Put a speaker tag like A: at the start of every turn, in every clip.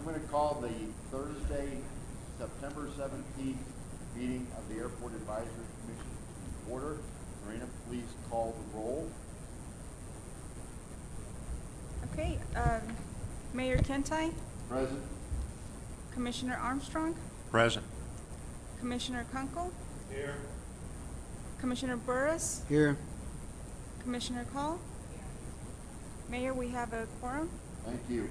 A: I'm going to call the Thursday, September 17th meeting of the Airport Advisory Commission to order. Marina, please call the roll.
B: Okay, Mayor Kentai,
A: Present.
B: Commissioner Armstrong,
C: Present.
B: Commissioner Kunkel,
C: Here.
B: Commissioner Burris,
D: Here.
B: Commissioner Call. Mayor, we have a quorum.
A: Thank you.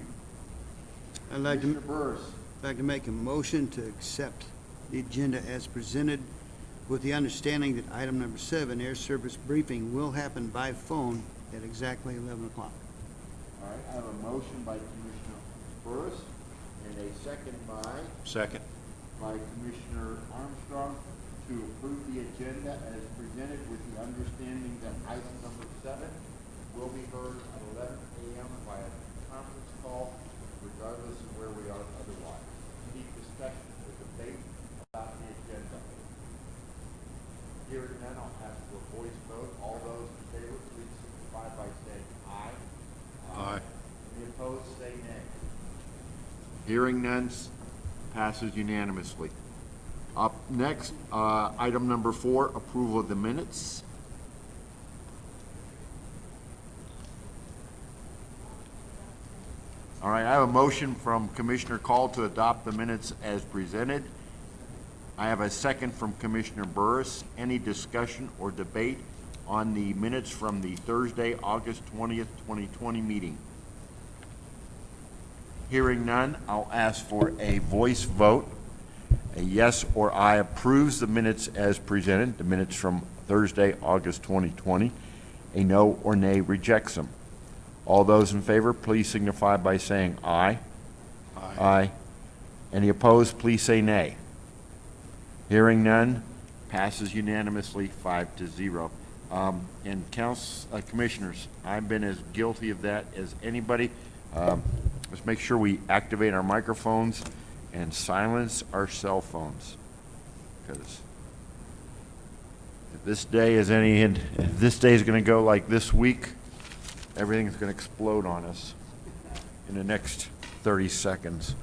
D: I'd like
A: Commissioner
D: to,
A: Burris.
D: make a motion to accept the agenda as presented with the understanding that item number 7, air service briefing, will happen by phone at exactly 11 o'clock.
A: All right, I have a motion by Commissioner Burris and a second
C: Second.
A: by Commissioner Armstrong to approve the agenda as presented with the understanding that item number 7 will be heard at 11 a.m. via conference call, regardless of where we are otherwise. Any discussion or debate about the agenda? Hearing none, I'll ask for a voice vote. All those in favor, please signify by saying aye.
C: Aye.
A: Any opposed, say nay. Hearing none, passes unanimously. Up next, item number 4, approval of the minutes. All right, I have a motion from Commissioner Call to adopt the minutes as presented. I have a second from Commissioner Burris. Any discussion or debate on the minutes from the Thursday, August 20th, 2020 meeting? Hearing none, I'll ask for a voice vote. A yes or aye approves the minutes as presented, the minutes from Thursday, August 2020. A no or nay rejects them. All those in favor, please signify by saying aye.
C: Aye.
A: Aye. Any opposed, please say nay. Hearing none, passes unanimously 5-0. And commissioners, I've been as guilty of that as anybody. Let's make sure we activate our microphones and silence our cell phones, because if this day is if this day is going to go like this week, everything's going to explode on us in the next 30 seconds.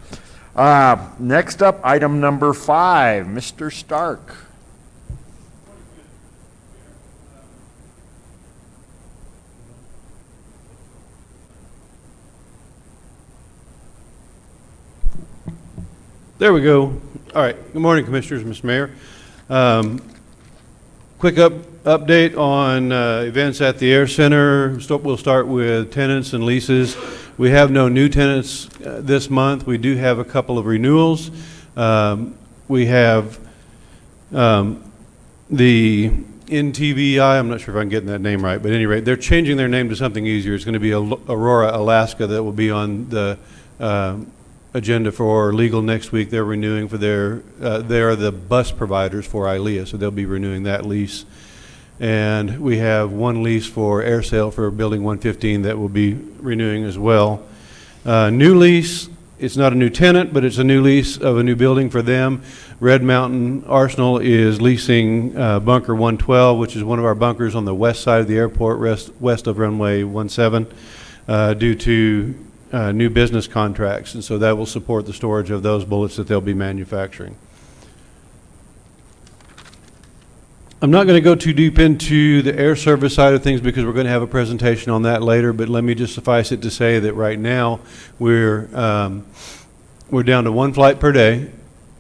A: Next up, item number 5, Mr. Stark.
E: There we go. All right. Good morning, Commissioners, Mr. Mayor. Quick update on events at the Air Center. We'll start with tenants and leases. We have no new tenants this month. We do have a couple of renewals. We have the NTVI, I'm not sure if I'm getting that name right, but at any rate, they're changing their name to something easier. It's going to be Aurora, Alaska, that will be on the agenda for legal next week. They're renewing for they're the bus providers for ILEA, so they'll be renewing that lease. And we have one lease for air sale for Building 115 that will be renewing as well. New lease, it's not a new tenant, but it's a new lease of a new building for them. Red Mountain Arsenal is leasing Bunker 112, which is one of our bunkers on the west side of the airport, west of runway 17, due to new business contracts, and so that will support the storage of those bullets that they'll be manufacturing. I'm not going to go too deep into the air service side of things because we're going to have a presentation on that later, but let me just suffice it to say that right now we're down to 1 flight per day,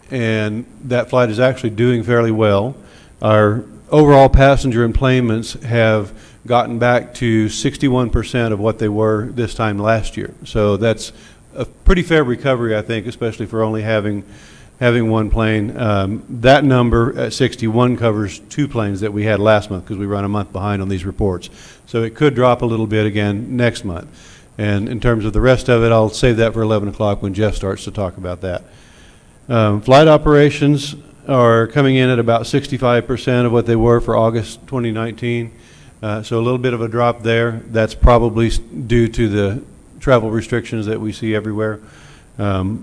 E: and that flight is actually doing fairly well. Our overall passenger enplanements have gotten back to 61% of what they were this time last year. So that's a pretty fair recovery, I think, especially for only having one plane. That number at 61 covers 2 planes that we had last month because we run a month behind on these reports. So it could drop a little bit again next month. And in terms of the rest of it, I'll save that for 11 o'clock when Jeff starts to talk about that. Flight operations are coming in at about 65% of what they were for August 2019. So a little bit of a drop there. That's probably due to the travel restrictions that we see everywhere. I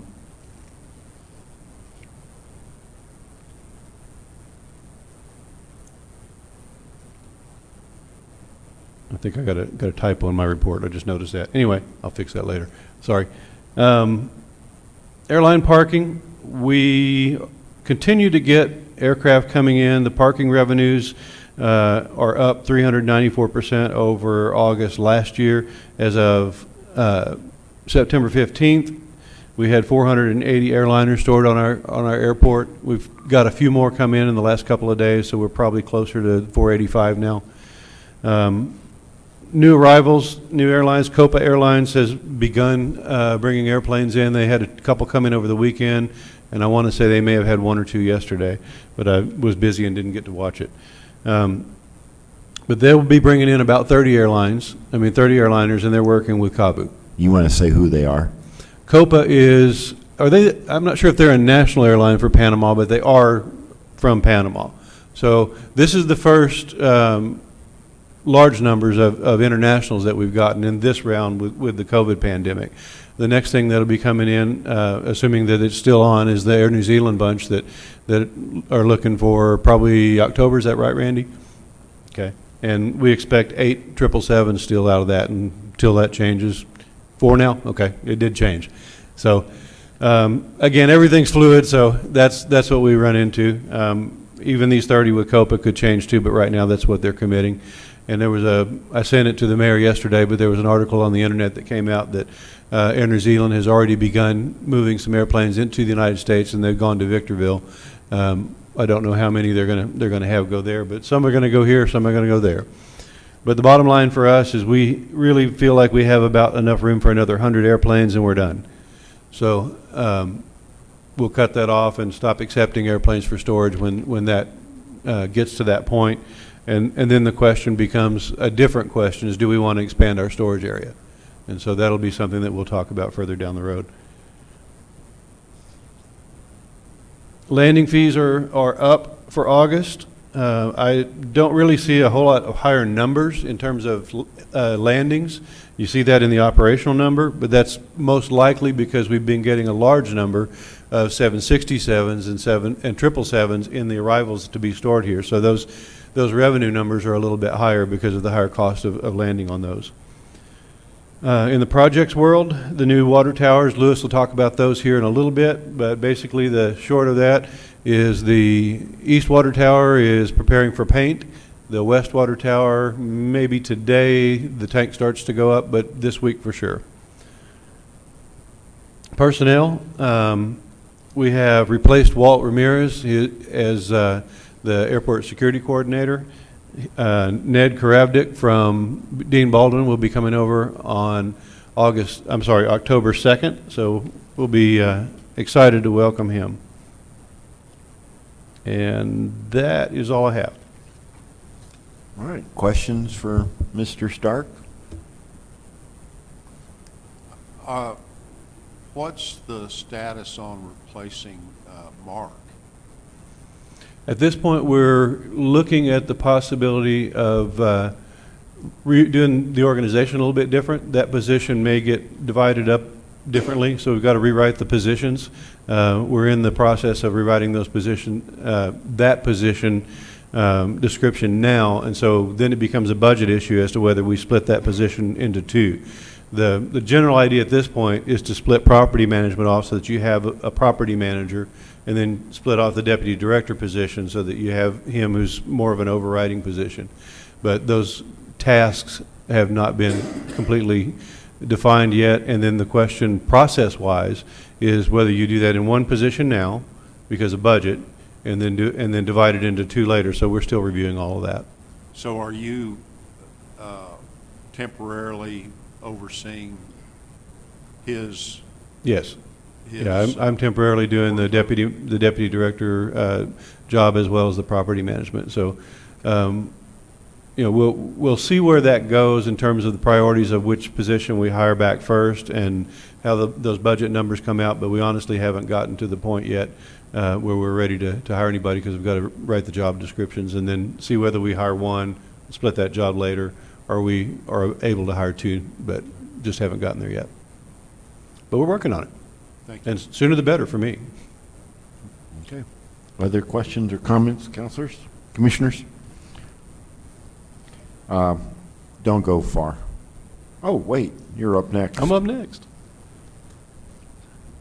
E: think I got a typo in my report. I just noticed that. Anyway, I'll fix that later. Sorry. Airline parking, we continue to get aircraft coming in. The parking revenues are up 394% over August last year. As of September 15th, we had 480 airliners stored on our airport. We've got a few more come in the last couple of days, so we're probably closer to 485 now. New arrivals, new airlines. Copa Airlines has begun bringing airplanes in. They had a couple come in over the weekend, and I want to say they may have had one or two yesterday, but I was busy and didn't get to watch it. But they'll be bringing in about 30 airliners, and they're working with Kabu.
A: You want to say who they are?
E: Copa I'm not sure if they're a national airline for Panama, but they are from Panama. So this is the first large numbers of internationals that we've gotten in this round with the COVID pandemic. The next thing that'll be coming in, assuming that it's still on, is the Air New Zealand bunch that are looking for probably October. Is that right, Randy? Okay. And we expect 8 777s still out of that until that changes. 4 now? Okay, it did change. So, again, everything's fluid, so that's what we run into. Even these 30 with Copa could change too, but right now that's what they're committing. And I sent it to the mayor yesterday, but there was an article on the internet that came out that Air New Zealand has already begun moving some airplanes into the United States, and they've gone to Victorville. I don't know how many they're gonna have go there, but some are gonna go here, some are gonna go there. But the bottom line for us is we really feel like we have about enough room for another 100 airplanes, and we're done. So we'll cut that off and stop accepting airplanes for storage when that gets to that point. And then the question becomes a different question, is do we want to expand our storage area? And so that'll be something that we'll talk about further down the road. Landing fees are up for August. I don't really see a whole lot of higher numbers in terms of landings. You see that in the operational number, but that's most likely because we've been getting a large number of 767s and 777s in the arrivals to be stored here. So those revenue numbers are a little bit higher because of the higher cost of landing on those. In the projects world, the new water towers, Lewis will talk about those here in a little bit, but basically the short of that is the east water tower is preparing for paint. The west water tower, maybe today the tank starts to go up, but this week for sure. Personnel, we have replaced Walt Ramirez as the airport security coordinator. Ned Karavdik from Dean Baldwin will be coming over on October 2nd, so we'll be excited to welcome him. And that is all I have.
A: All right, questions for Mr. Stark?
C: What's the status on replacing Mark?
E: At this point, we're looking at the possibility of doing the organization a little bit different. That position may get divided up differently, so we've got to rewrite the positions. We're in the process of rewriting those that position description now, and so then it becomes a budget issue as to whether we split that position into two. The general idea at this point is to split property management off so that you have a property manager, and then split off the deputy director position so that you have him who's more of an overriding position. But those tasks have not been completely defined yet, and then the question process-wise is whether you do that in one position now because of budget, and then divide it into two later. So we're still reviewing all of that.
C: So are you temporarily overseeing his?
E: Yes. Yeah, I'm temporarily doing the deputy director job as well as the property management. So, we'll see where that goes in terms of the priorities of which position we hire back first and how those budget numbers come out. But we honestly haven't gotten to the point yet where we're ready to hire anybody, because we've got to write the job descriptions and then see whether we hire one, split that job later, or we are able to hire two, but just haven't gotten there yet. But we're working on it.
C: Thank you.
E: And sooner the better for me.
A: Okay. Other questions or comments, counselors, commissioners? Don't go far. Oh, wait, you're up next.
E: I'm up next.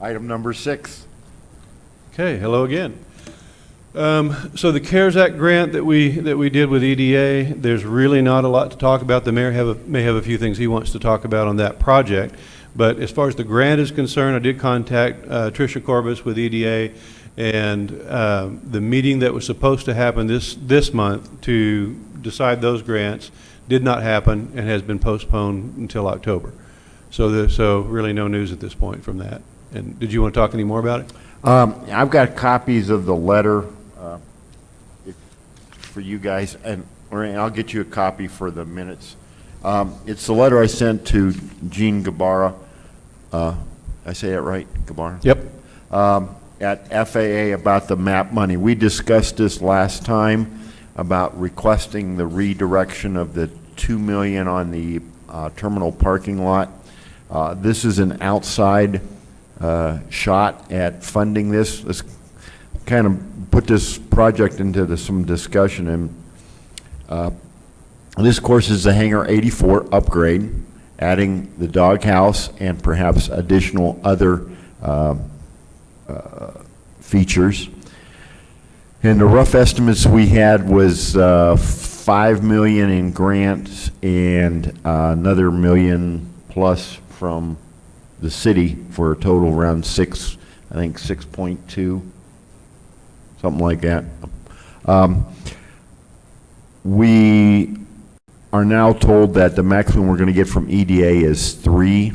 A: Item number 6.
E: Okay, hello again. So the CARES Act grant that we did with EDA, there's really not a lot to talk about. The mayor may have a few things he wants to talk about on that project. But as far as the grant is concerned, I did contact Tricia Corbis with EDA, and the meeting that was supposed to happen this month to decide those grants did not happen and has been postponed until October. So really no news at this point from that. And did you want to talk any more about it?
A: I've got copies of the letter for you guys, or I'll get you a copy for the minutes. It's the letter I sent to Gene Gabara. I say it right, Gabara?
E: Yep.
A: At FAA about the MAP money. We discussed this last time about requesting the redirection of the $2 million on the terminal parking lot. This is an outside shot at funding this. Let's kind of put this project into some discussion. And this, of course, is the Hangar 84 upgrade, adding the doghouse and perhaps additional other features. And the rough estimates we had was $5 million in grants and another $1 million plus from the city for a total around 6.2, something like that. We are now told that the maximum we're going to get from EDA is 3,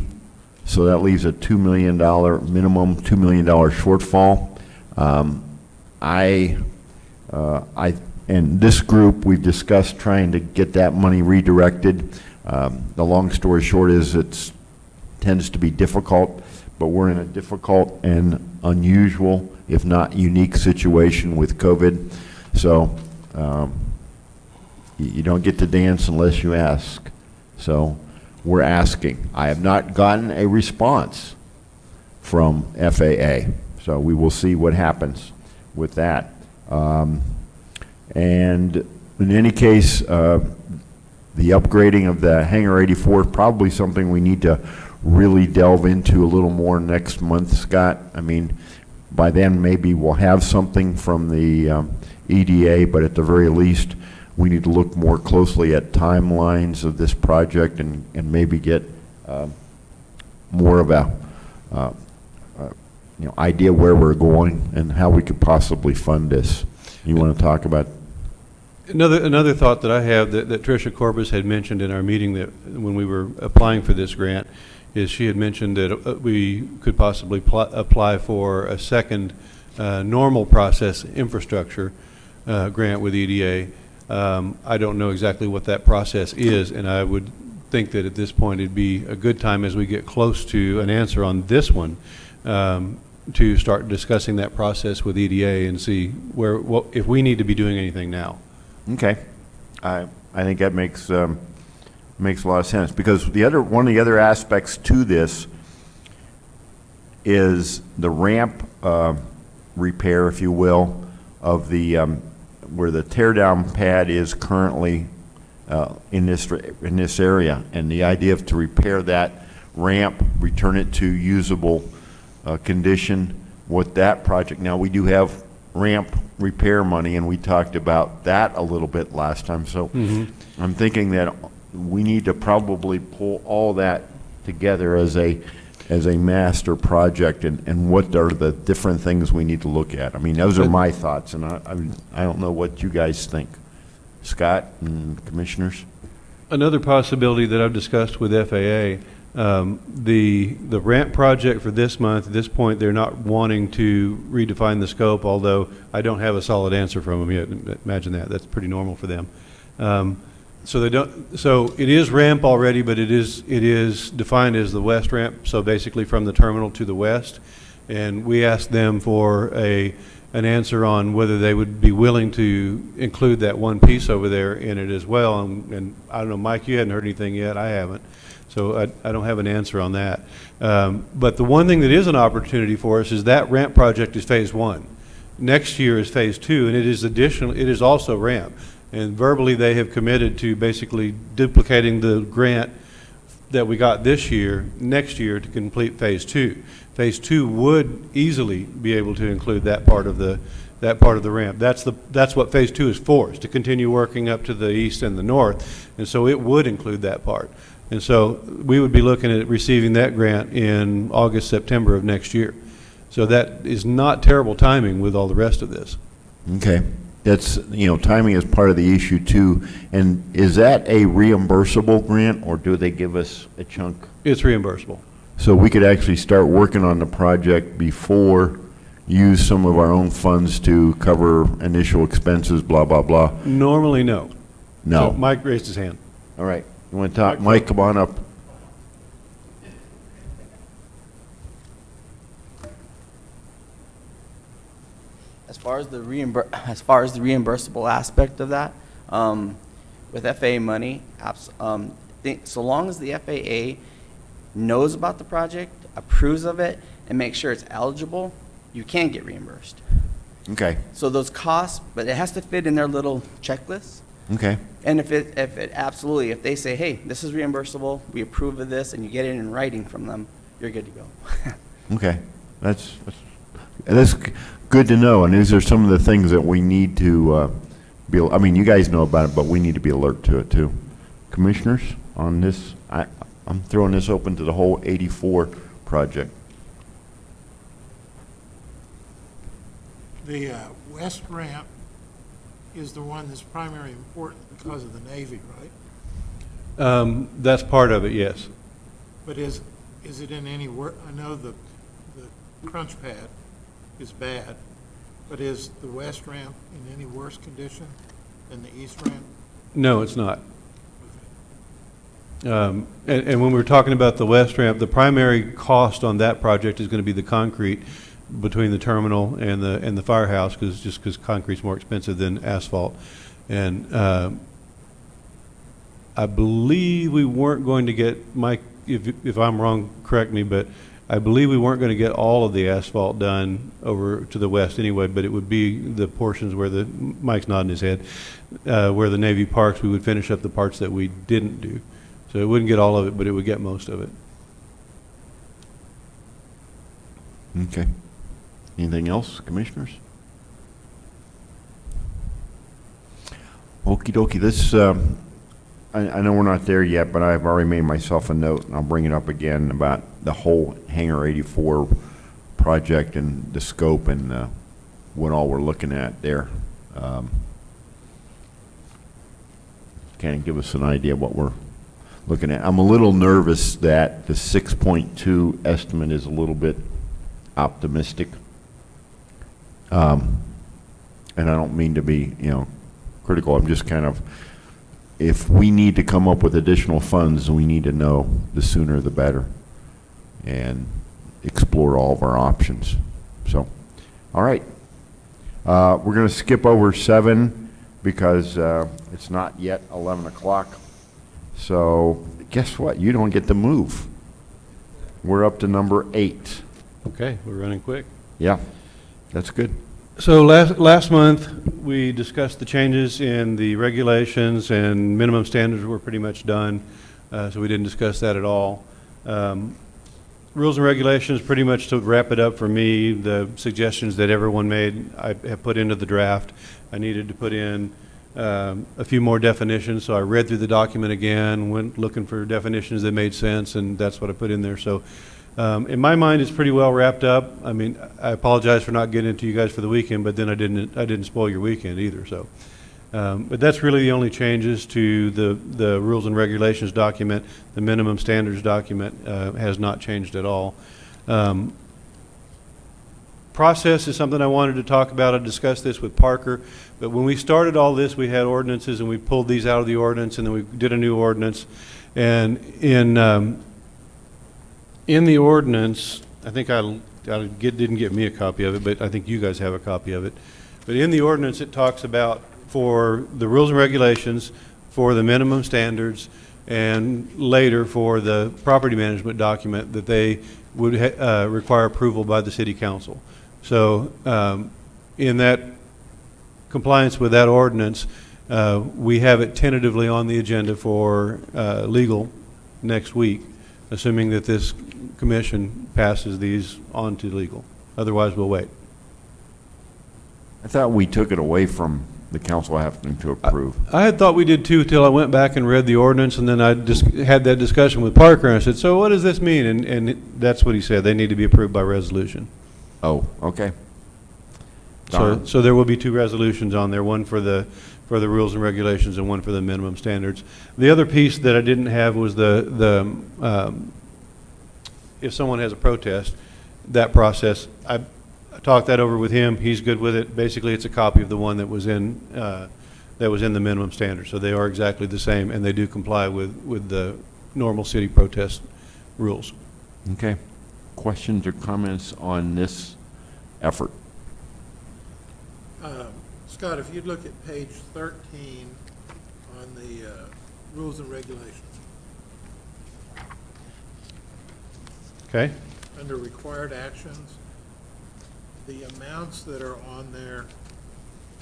A: so that leaves a $2 million minimum, $2 million shortfall. And this group, we've discussed trying to get that money redirected. The long story short is it tends to be difficult, but we're in a difficult and unusual, if not unique, situation with COVID. So you don't get to dance unless you ask. So we're asking. I have not gotten a response from FAA, so we will see what happens with that. And in any case, the upgrading of the Hangar 84 is probably something we need to really delve into a little more next month, Scott. I mean, by then maybe we'll have something from the EDA, but at the very least, we need to look more closely at timelines of this project and maybe get more of a idea where we're going and how we could possibly fund this. You want to talk about?
E: Another thought that I have that Tricia Corbis had mentioned in our meeting that when we were applying for this grant is she had mentioned that we could possibly apply for a second normal process infrastructure grant with EDA. I don't know exactly what that process is, and I would think that at this point it'd be a good time as we get close to an answer on this one to start discussing that process with EDA and see if we need to be doing anything now.
A: Okay, I think that makes a lot of sense, because one of the other aspects to this is the ramp repair, if you will, of the where the tear down pad is currently in this area, and the idea of to repair that ramp, return it to usable condition. With that project, now we do have ramp repair money, and we talked about that a little bit last time. So I'm thinking that we need to probably pull all that together as a master project, and what are the different things we need to look at. I mean, those are my thoughts, and I don't know what you guys think, Scott and commissioners.
E: Another possibility that I've discussed with FAA, the ramp project for this month, at this point, they're not wanting to redefine the scope, although I don't have a solid answer from them yet. Imagine that. That's pretty normal for them. So they don't. So it is ramp already, but it is defined as the west ramp. So basically, from the terminal to the west, and we asked them for an answer on whether they would be willing to include that one piece over there in it as well. And I don't know, Mike, you hadn't heard anything yet. I haven't. So I don't have an answer on that. But the one thing that is an opportunity for us is that ramp project is phase 1. Next year is phase 2, and it is additional. It is also ramp. And verbally, they have committed to basically duplicating the grant that we got this year, next year to complete phase two. Phase two would easily be able to include that part of the ramp. That's what phase two is for, is to continue working up to the east and the north. And so it would include that part. And so we would be looking at receiving that grant in August, September of next year. So that is not terrible timing with all the rest of this.
A: Okay. That's, timing is part of the issue too. And is that a reimbursable grant, or do they give us a chunk?
E: It's reimbursable.
A: So we could actually start working on the project before, use some of our own funds to cover initial expenses, blah, blah, blah?
E: Normally, no.
A: No.
E: So Mike raised his hand.
A: All right. You want to talk? Mike, come on up.
F: As far as the reimbursable aspect of that, with FAA money, so long as the FAA knows about the project, approves of it, and makes sure it's eligible, you can get reimbursed.
A: Okay.
F: So those costs, but it has to fit in their little checklist.
A: Okay.
F: And if they say, hey, this is reimbursable, we approve of this, and you get it in writing from them, you're good to go.
A: Okay. That's good to know. And these are some of the things that we need to you guys know about it, but we need to be alert to it too. Commissioners, on this, I'm throwing this open to the whole 84 project.
G: The west ramp is the one that's primarily important because of the Navy, right?
E: That's part of it, yes.
G: But is it in any I know the crunch pad is bad, but is the west ramp in any worse condition than the east ramp?
E: No, it's not. And when we're talking about the west ramp, the primary cost on that project is going to be the concrete between the terminal and the firehouse, because concrete's more expensive than asphalt. And I believe we weren't going to get, Mike, if I'm wrong, correct me, but I believe we weren't going to get all of the asphalt done over to the west anyway, but it would be the portions where Mike's nodding his head, where the Navy parks, we would finish up the parts that we didn't do. So it wouldn't get all of it, but it would get most of it.
A: Okay. Anything else, commissioners? Okie dokie. This, I know we're not there yet, but I've already made myself a note, and I'll bring it up again about the whole Hangar 84 project and the scope and what all we're looking at there. Kind of give us an idea of what we're looking at. I'm a little nervous that the 6.2 estimate is a little bit optimistic. And I don't mean to be, critical. I'm just kind of, if we need to come up with additional funds, we need to know the sooner the better and explore all of our options. So, all right. We're going to skip over 7 because it's not yet 11 o'clock. So guess what? You don't get to move. We're up to number 8.
E: Okay, we're running quick.
A: Yeah, that's good.
E: So last month, we discussed the changes in the regulations, and minimum standards were pretty much done, so we didn't discuss that at all. Rules and regulations, pretty much to wrap it up for me, the suggestions that everyone made, I have put into the draft. I needed to put in a few more definitions, so I read through the document again, went looking for definitions that made sense, and that's what I put in there. So in my mind, it's pretty well wrapped up. I mean, I apologize for not getting it to you guys for the weekend, but then I didn't spoil your weekend either. So, but that's really the only changes to the rules and regulations document. The minimum standards document has not changed at all. Process is something I wanted to talk about. I discussed this with Parker, but when we started all this, we had ordinances, and we pulled these out of the ordinance, and then we did a new ordinance. And in the ordinance, I think didn't get me a copy of it, but I think you guys have a copy of it. But in the ordinance, it talks about for the rules and regulations, for the minimum standards, and later for the property management document, that they would require approval by the city council. So in that compliance with that ordinance, we have it tentatively on the agenda for legal next week, assuming that this commission passes these on to legal. Otherwise, we'll wait.
A: I thought we took it away from the council having to approve.
E: I had thought we did too, till I went back and read the ordinance, and then I just had that discussion with Parker, and I said, so what does this mean? And that's what he said, they need to be approved by resolution.
A: Oh, okay. Darn.
E: So there will be 2 resolutions on there, one for the rules and regulations and one for the minimum standards. The other piece that I didn't have was if someone has a protest, that process. I talked that over with him. He's good with it. Basically, it's a copy of the one that was in the minimum standard. So they are exactly the same, and they do comply with the normal city protest rules.
A: Okay. Questions or comments on this effort?
G: Scott, if you'd look at page 13 on the rules and regulations,
E: Okay?
G: under required actions, the amounts that are on there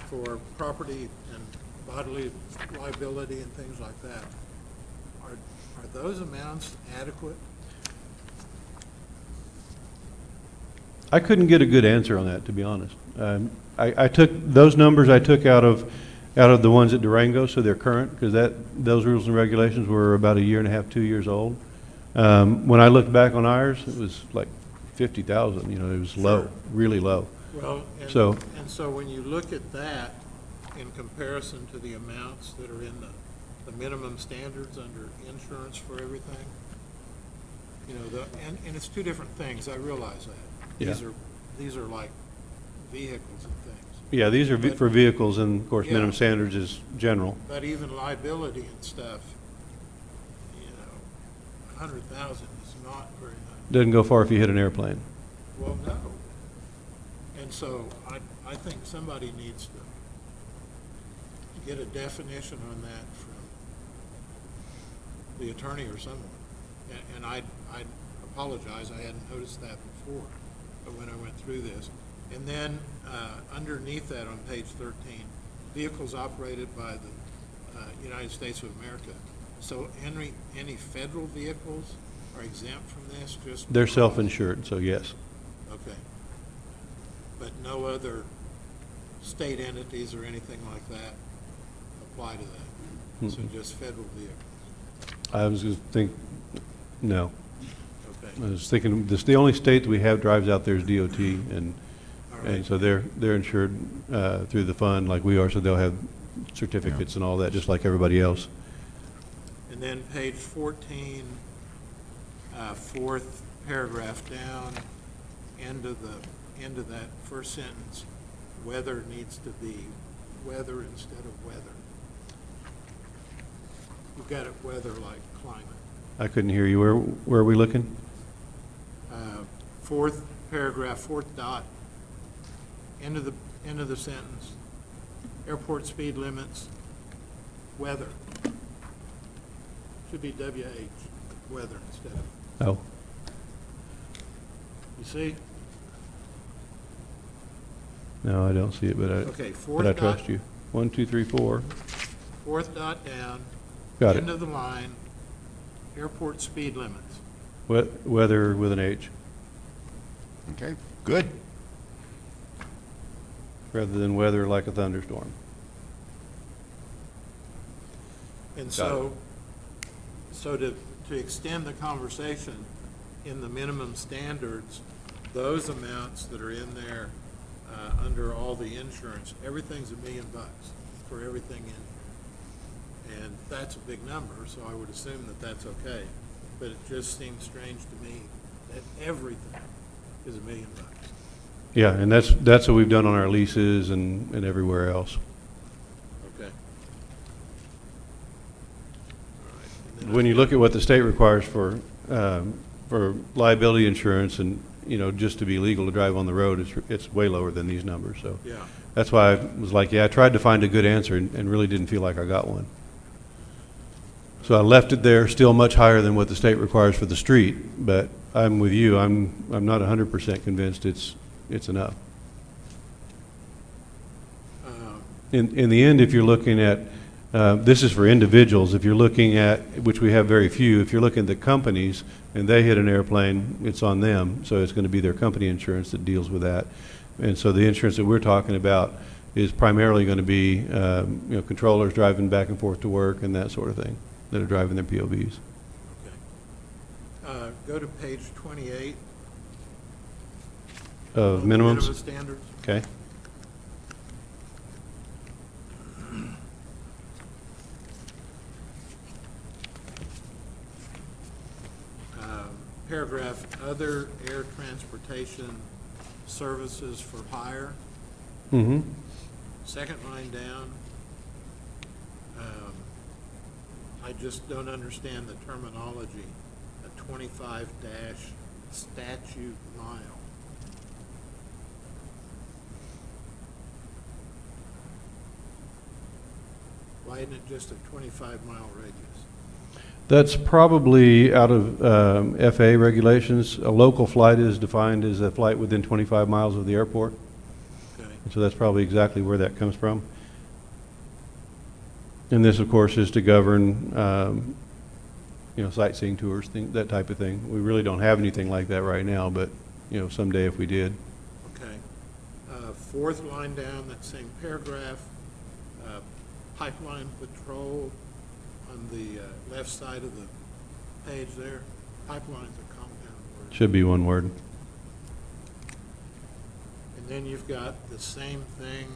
G: for property and bodily liability and things like that, are those amounts adequate?
E: I couldn't get a good answer on that, to be honest. I took those numbers I took out of the ones at Durango, so they're current, because those rules and regulations were about 1.5 years, 2 years old. When I looked back on ours, it was like 50,000. It was low, really low.
G: Well,
E: So-
G: and so when you look at that in comparison to the amounts that are in the minimum standards under insurance for everything, and it's 2 different things, I realize that.
E: Yeah.
G: These are like vehicles and things.
E: Yeah, these are for vehicles, and of course,
G: Yeah.
E: minimum standards is general.
G: But even liability and stuff, 100,000 is not very much.
E: Doesn't go far if you hit an airplane.
G: Well, no. And so I think somebody needs to get a definition on that from the attorney or someone. And I apologize, I hadn't noticed that before, but when I went through this. And then underneath that on page 13, vehicles operated by the United States of America. So any federal vehicles are exempt from this? Just
E: They're self-insured, so yes.
G: Okay. But no other state entities or anything like that apply to that? So just federal vehicles?
E: I was just no.
G: Okay.
E: I was thinking, the only state that we have drives out there is DOT, and
G: All right.
E: so they're insured through the fund like we are, so they'll have certificates and all that, just like everybody else.
G: And then page 14, 4th paragraph down, end of that first sentence, weather needs to be weather instead of weather. You've got it weather like climate.
E: I couldn't hear you. Where are we looking?
G: 4th paragraph, 4th dot, end of the sentence, airport speed limits, weather. Should be WH, weather instead of,
E: Oh,
G: you see?
E: no, I don't see it, but
G: Okay,
E: I
G: 4th
E: trust
G: dot,
E: you. 1, 2, 3, 4.
G: 4th dot down,
E: Got
G: end
E: it.
G: of the line, airport speed limits.
E: Weather with an H,
A: Okay, good.
E: rather than weather like a thunderstorm.
G: And
E: Got
G: so to extend the conversation, in the minimum standards, those amounts that are in there, under all the insurance, everything's $1 million for everything in here. And that's a big number, so I would assume that that's okay. But it just seems strange to me that everything is $1 million.
E: Yeah, and that's what we've done on our leases and everywhere else.
G: Okay. All right. And then
E: When you look at what the state requires for liability insurance and, just to be legal to drive on the road, it's way lower than these numbers, so.
G: Yeah.
E: That's why I was like, I tried to find a good answer and really didn't feel like I got one. So I left it there, still much higher than what the state requires for the street, but I'm with you, I'm not 100% convinced it's enough.
G: Um,
E: In the end, if you're looking at This is for individuals. If you're looking at, which we have very few, if you're looking at the companies and they hit an airplane, it's on them. So it's going to be their company insurance that deals with that. And so the insurance that we're talking about is primarily going to be, controllers driving back and forth to work and that sort of thing, that are driving their POVs.
G: Okay. Go to page 28.
E: Of
G: on the
E: minimums?
G: Minimum standards.
E: Okay.
G: Paragraph, other air transportation services for hire.
E: Mm-hmm.
G: Second line down. I just don't understand the terminology, a 25 statute mile. Why isn't it just a 25-mile radius?
E: That's probably out of FAA regulations. A local flight is defined as a flight within 25 miles of the airport.
G: Okay.
E: And so that's probably exactly where that comes from. And this, of course, is to govern, sightseeing tours, that type of thing. We really don't have anything like that right now, but, someday if we did.
G: Okay. Fourth line down, that same paragraph, pipeline patrol on the left side of the page there. Pipeline's a compound word.
E: Should be one word.
G: And then you've got the same thing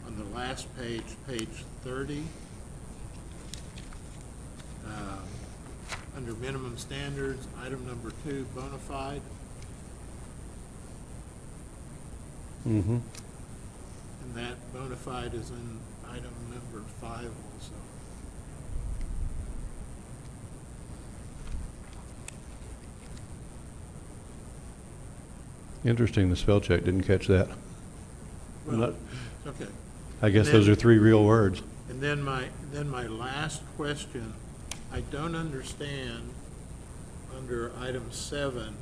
G: on the last page, page 30. Under minimum standards, item number 2, bona fide.
E: Mm-hmm.
G: And that bona fide is in item number 5 also.
E: Interesting, the spell check didn't catch that.
G: Well,
E: Not-
G: okay.
E: I guess
G: And
E: those
G: then-
E: are 3 real words.
G: And then my last question, I don't understand, under item 7,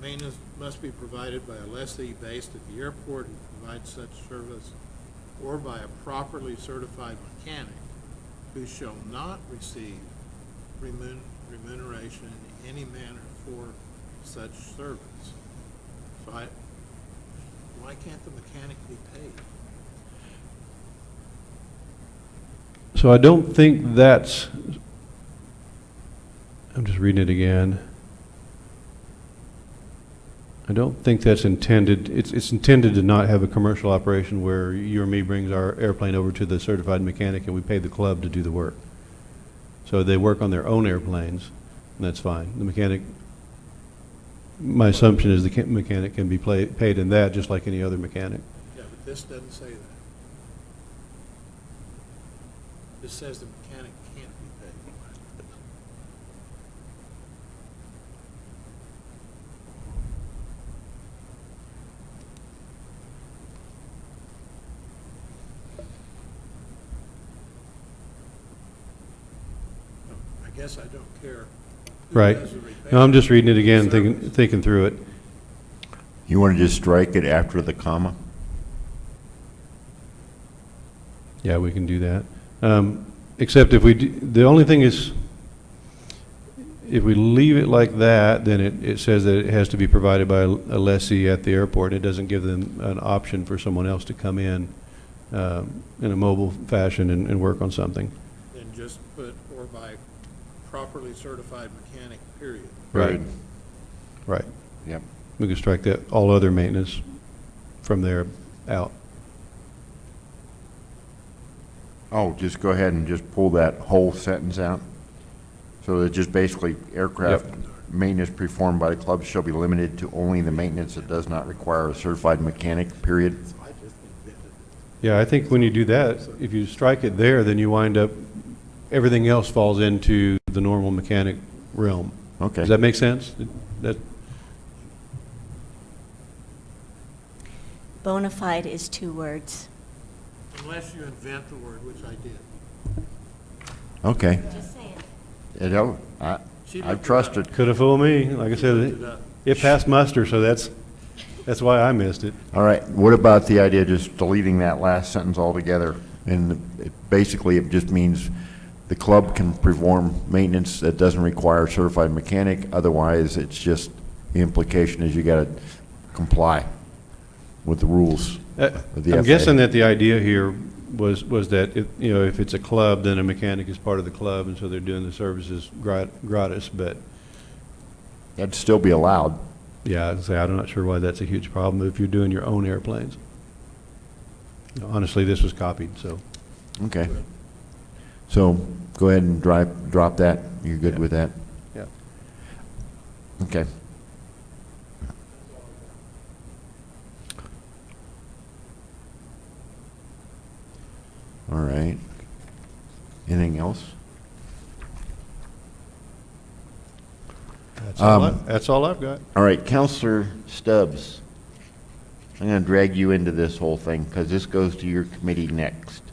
G: maintenance must be provided by a lessee based at the airport who provides such service, or by a properly certified mechanic who shall not receive remuneration in any manner for such service. So why can't the mechanic be paid?
E: So I don't think that's, I'm just reading it again. I don't think that's intended, it's intended to not have a commercial operation where you or me brings our airplane over to the certified mechanic and we pay the club to do the work. So they work on their own airplanes, and that's fine. The mechanic, my assumption is the mechanic can be paid in that just like any other mechanic.
G: Yeah, but this doesn't say that. This says the mechanic can't be paid. I guess I don't care. who
E: Right.
G: does the repair.
E: No, I'm just reading it again,
G: Service.
E: thinking through it.
A: You want to just strike it after the comma?
E: Yeah, we can do that. Except if we, the only thing is, if we leave it like that, then it says that it has to be provided by a lessee at the airport. It doesn't give them an option for someone else to come in a mobile fashion and work on something.
G: Then just put, or by properly certified mechanic, period.
E: Right.
A: Good.
E: Right.
A: Yep.
E: We can strike that, all other maintenance from there out.
A: Oh, just go ahead and just pull that whole sentence out. So that just basically, aircraft maintenance performed by the club shall be limited to only the maintenance that does not require a certified mechanic, period.
E: Yeah, I think when you do that, if you strike it there, then you wind up, everything else falls into the normal mechanic realm.
A: Okay.
E: Does that make sense? That,
H: Bona fide is 2 words.
G: Unless you invent the word, which I did.
A: Okay.
H: Just saying.
G: She
A: I
G: looked it
A: trust
G: up.
A: it.
E: could have fooled me. Like I
G: She looked
E: said,
G: it up.
E: it passed muster, so that's why I missed it.
A: All right, what about the idea of just deleting that last sentence altogether? And basically, it just means the club can perform maintenance that doesn't require a certified mechanic. Otherwise, it's just, the implication is you got to comply with the rules of the
E: I'm
A: FAA.
E: guessing that the idea here was that, if it's a club, then a mechanic is part of the club, and so they're doing the services gratis, but,
A: That'd still be allowed.
E: yeah, I'd say, I'm not sure why that's a huge problem if you're doing your own airplanes. Honestly, this was copied, so.
A: Okay. So go ahead and drop that. You're good
E: Yeah.
A: with that?
E: Yeah.
A: Okay. All right. Anything else?
E: That's all I've got.
A: All right, Counselor Stubbs, I'm going to drag you into this whole thing because this goes to your committee next.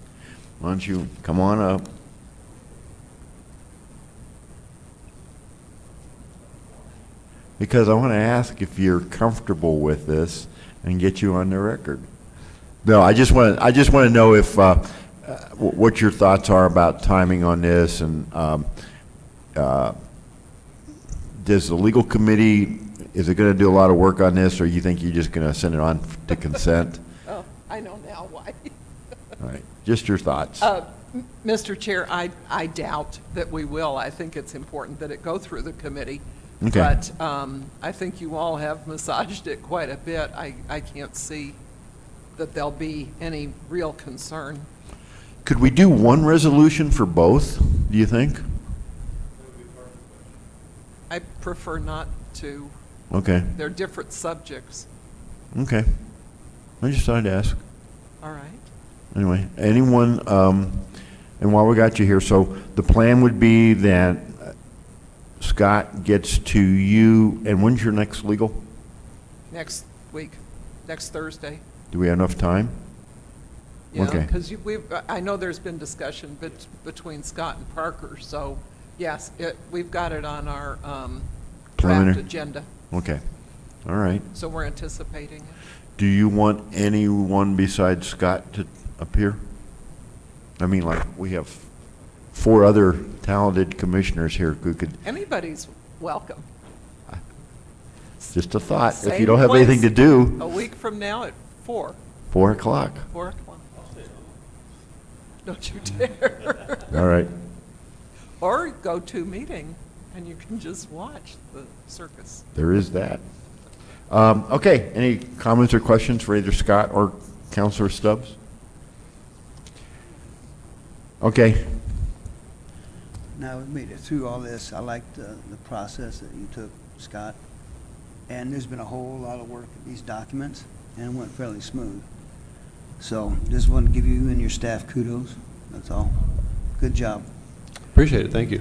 A: Why don't you come on up? Because I want to ask if you're comfortable with this and get you on the record. No, I just want to know if what your thoughts are about timing on this, and does the legal committee, is it going to do a lot of work on this, or you think you're just going to send it on to consent?
I: Oh, I know now why.
A: All right, just your thoughts.
I: Mr. Chair, I doubt that we will. I think it's important that it go through the committee.
A: Okay.
I: But I think you all have massaged it quite a bit. I can't see that there'll be any real concern.
A: Could we do one resolution for both, do you think?
I: I prefer not to.
A: Okay,
I: They're different subjects.
A: okay. I just thought I'd ask.
I: All right.
A: Anyway, anyone, and while we got you here, so the plan would be that Scott gets to you, and when's your next legal?
I: Next week, next Thursday.
A: Do we have enough time?
I: Yeah,
A: Okay.
I: because I know there's been discussion between Scott and Parker, so yes, we've got it on our draft
A: Preliminary?
I: agenda,
A: Okay, all right.
I: so we're anticipating it.
A: Do you want anyone besides Scott to appear? I mean, like, we have 4 other talented commissioners here who could,
I: Anybody's welcome.
A: just a thought, if you
I: Same
A: don't have anything to
I: place.
A: do,
I: A week from now at 4
A: 4:00.
I: o'clock. Don't you dare.
A: All right.
I: Or go to a meeting and you can just watch the circus.
A: There is that. Okay, any comments or questions for either Scott or Counselor Stubbs? Okay,
D: Now, we made it through all this. I liked the process that you took, Scott. And there's been a whole lot of work at these documents, and it went fairly smooth. So just want to give you and your staff kudos. That's all. Good job.
E: Appreciate it, thank you.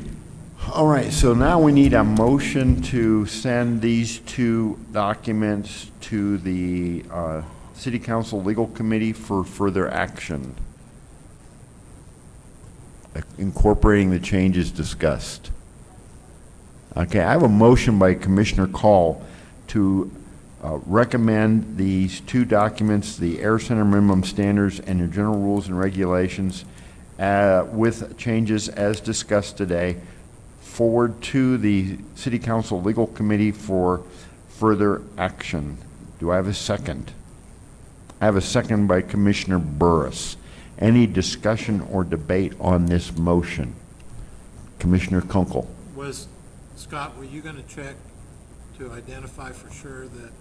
A: all right, so now we need a motion to send these 2 documents to the City Council Legal Committee for further action, incorporating the changes discussed. Okay, I have a motion by Commissioner Call to recommend these 2 documents, the Air Center minimum standards and the general rules and regulations, with changes as discussed today, forward to the City Council Legal Committee for further action. Do I have a second? I have a second by Commissioner Burris. Any discussion or debate on this motion? Commissioner Kunkel.
G: Scott, were you going to check to identify for sure that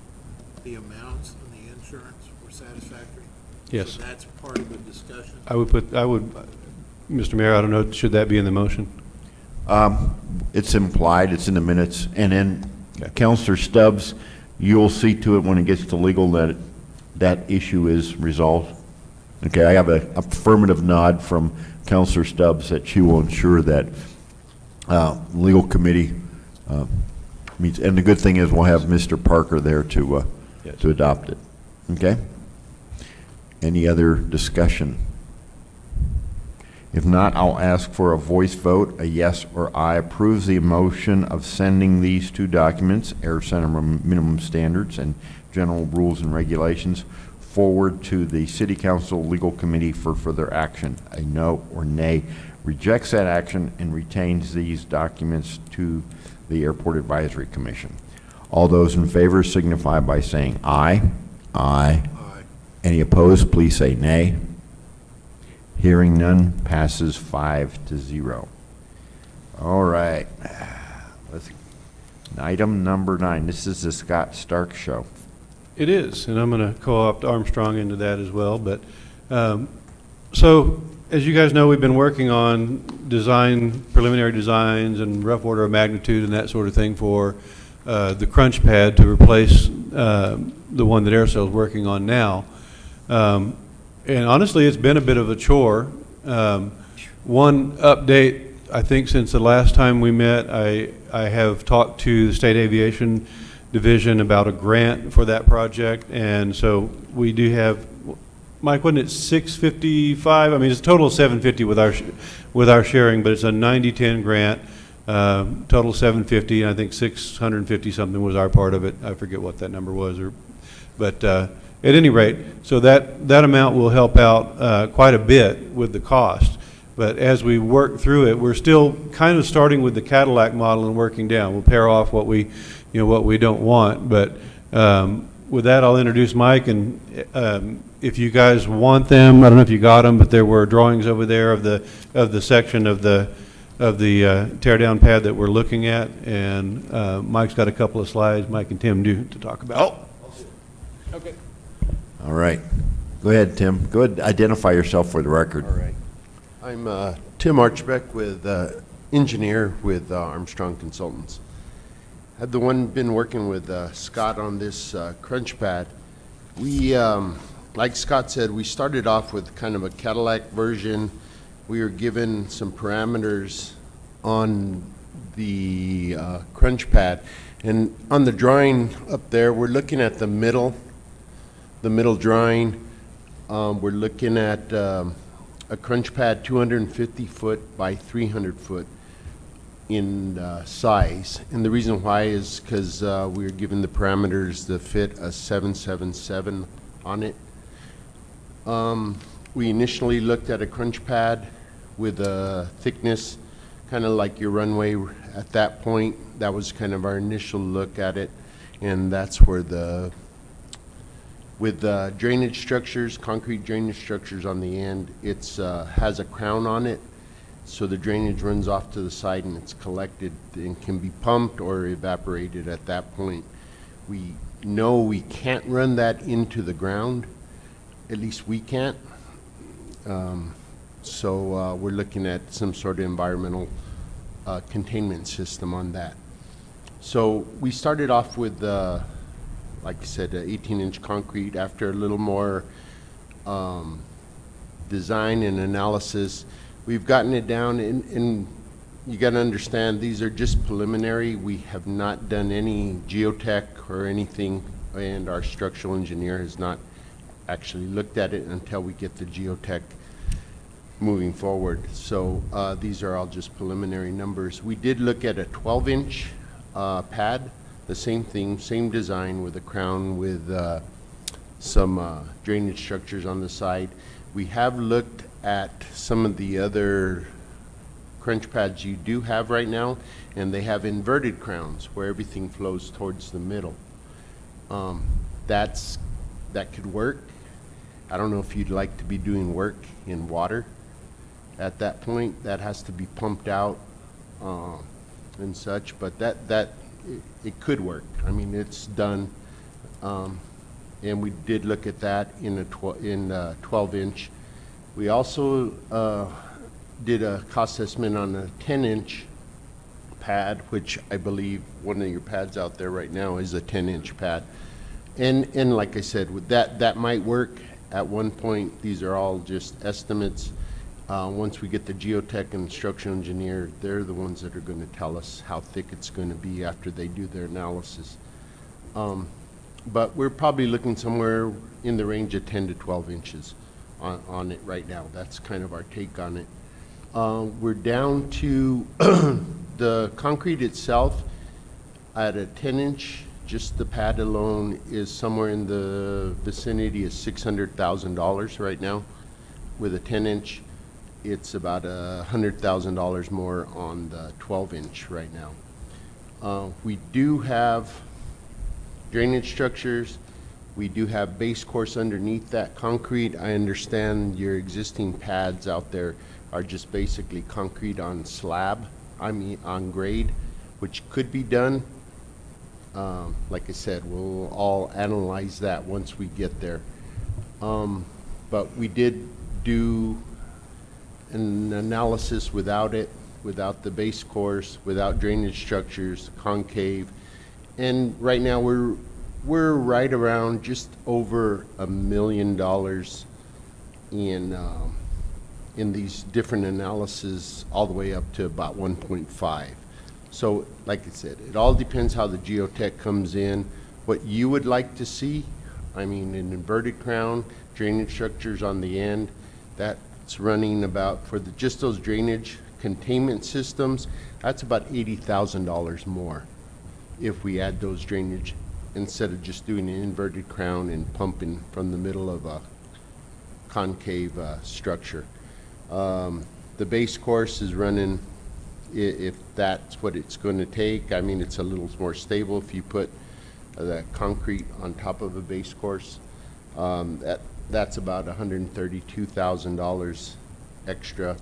G: the amounts on the insurance were satisfactory?
E: Yes.
G: So that's part of the discussion?
E: I would, Mr. Mayor, I don't know, should that be in the motion?
A: It's implied, it's in the minutes, and then
E: Okay.
A: Counselor Stubbs, you'll see to it when it gets to legal that that issue is resolved. Okay, I have an affirmative nod from Counselor Stubbs that she will ensure that legal committee meets, and the good thing is we'll have Mr. Parker there to
E: Yes.
A: to adopt it. Okay? Any other discussion? If not, I'll ask for a voice vote. A yes or aye approves the motion of sending these 2 documents, Air Center minimum standards and general rules and regulations, forward to the City Council Legal Committee for further action. A no or nay rejects that action and retains these documents to the Airport Advisory Commission. All those in favor signify by saying aye. Aye.
G: Aye.
A: Any opposed, please say nay. Hearing none, passes 5-0. All right. Item number 9. This is the Scott Stark Show.
E: It is, and I'm going to co-opt Armstrong into that as well. But so, as you guys know, we've been working on preliminary designs and rough order of magnitude and that sort of thing for the crunch pad to replace the one that AirSail's working on now. And honestly, it's been a bit of a chore. One update, I think, since the last time we met, I have talked to the State Aviation Division about a grant for that project, and so we do have, Mike, wasn't it 655? I mean, it's a total of 750 with our sharing, but it's a 90-10 grant, total 750, and I think 650 something was our part of it. I forget what that number was, but at any rate, so that amount will help out quite a bit with the cost. But as we work through it, we're still kind of starting with the Cadillac model and working down. We'll pair off what we don't want. But with that, I'll introduce Mike, and if you guys want them, I don't know if you got them, but there were drawings over there of the section of the tear down pad that we're looking at, and Mike's got a couple of slides Mike and Tim do to talk about.
I: Okay.
A: All right. Go ahead, Tim. Go ahead, identify yourself for the record.
J: All right. I'm Tim Archbeck, with engineer with Armstrong Consultants. I've been working with Scott on this crunch pad. We, like Scott said, we started off with kind of a Cadillac version. We were given some parameters on the crunch pad, and on the drawing up there, we're looking at the middle drawing. We're looking at a crunch pad 250 foot by 300 foot in size. And the reason why is because we were given the parameters to fit a 777 on it. We initially looked at a crunch pad with a thickness kind of like your runway at that point. That was kind of our initial look at it. And that's where with drainage structures, concrete drainage structures on the end, it's has a crown on it, so the drainage runs off to the side and it's collected and can be pumped or evaporated at that point. We know we can't run that into the ground, at least we can't. So we're looking at some sort of environmental containment system on that. So we started off with like I said, 18-inch concrete. After a little more design and analysis, we've gotten it down, and you got to understand, these are just preliminary. We have not done any geotech or anything, and our structural engineer has not actually looked at it until we get the geotech moving forward. So these are all just preliminary numbers. We did look at a 12-inch pad. The same thing, same design, with a crown with some drainage structures on the side. We have looked at some of the other crunch pads you do have right now, and they have inverted crowns where everything flows towards the middle. That could work. I don't know if you'd like to be doing work in water at that point. That has to be pumped out and such, but it could work. I mean, it's done, and we did look at that in a 12-inch. We also did a cost estimate on a 10-inch pad, which I believe one of your pads out there right now is a 10-inch pad. And like I said, with that might work at one point. These are all just estimates. Once we get the geotech and structural engineer, they're the ones that are going to tell us how thick it's going to be after they do their analysis. But we're probably looking somewhere in the range of 10 to 12 inches on it right now. That's kind of our take on it. We're down to the concrete itself at a 10-inch just the pad alone is somewhere in the vicinity of $600,000 right now. With a 10-inch, it's about $100,000 more on the 12-inch right now. We do have drainage structures. We do have base course underneath that concrete. I understand your existing pads out there are just basically concrete on slab, I mean on grade, which could be done. Like I said, we'll all analyze that once we get there. But we did do an analysis without it, without the base course, without drainage structures, concave, and right now we're right around just over $1 million in these different analyses, all the way up to about 1.5. So, like I said, it all depends how the geotech comes in, what you would like to see. I mean, an inverted crown, drainage structures on the end, that's running about, for just those drainage containment systems, that's about $80,000 more if we add those drainage instead of just doing an inverted crown and pumping from the middle of a concave structure. The base course is running, if that's what it's going to take. I mean, it's a little more stable if you put the concrete on top of a base course. That's about $132,000 extra.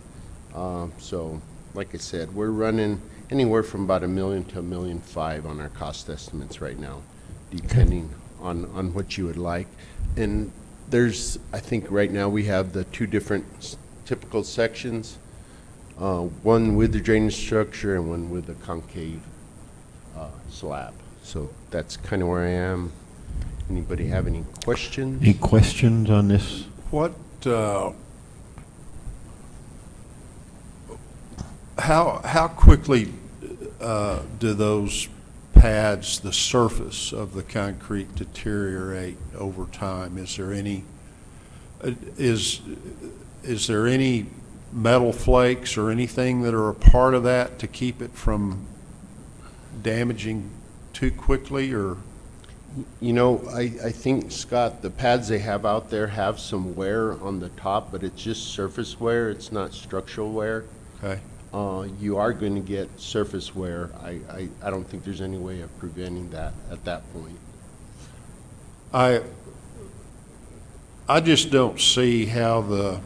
J: So, like I said, we're running anywhere from about $1 million to $1.5 million on our cost estimates right now, depending on what you would like. And there's, I think right now we have the two different typical sections, one with the drainage structure and one with the concave slab. So that's kind of where I am. Anybody have any questions?
A: Any questions on this?
C: What, how quickly do those pads, the surface of the concrete, deteriorate over time? Is there any, is there any metal flakes or anything that are a part of that to keep it from damaging too quickly, or?
J: You know, I think, Scott, the pads they have out there have some wear on the top, but it's just surface wear. It's not structural wear.
C: Okay.
J: You are going to get surface wear. I don't think there's any way of preventing that at that point.
C: I just don't see how the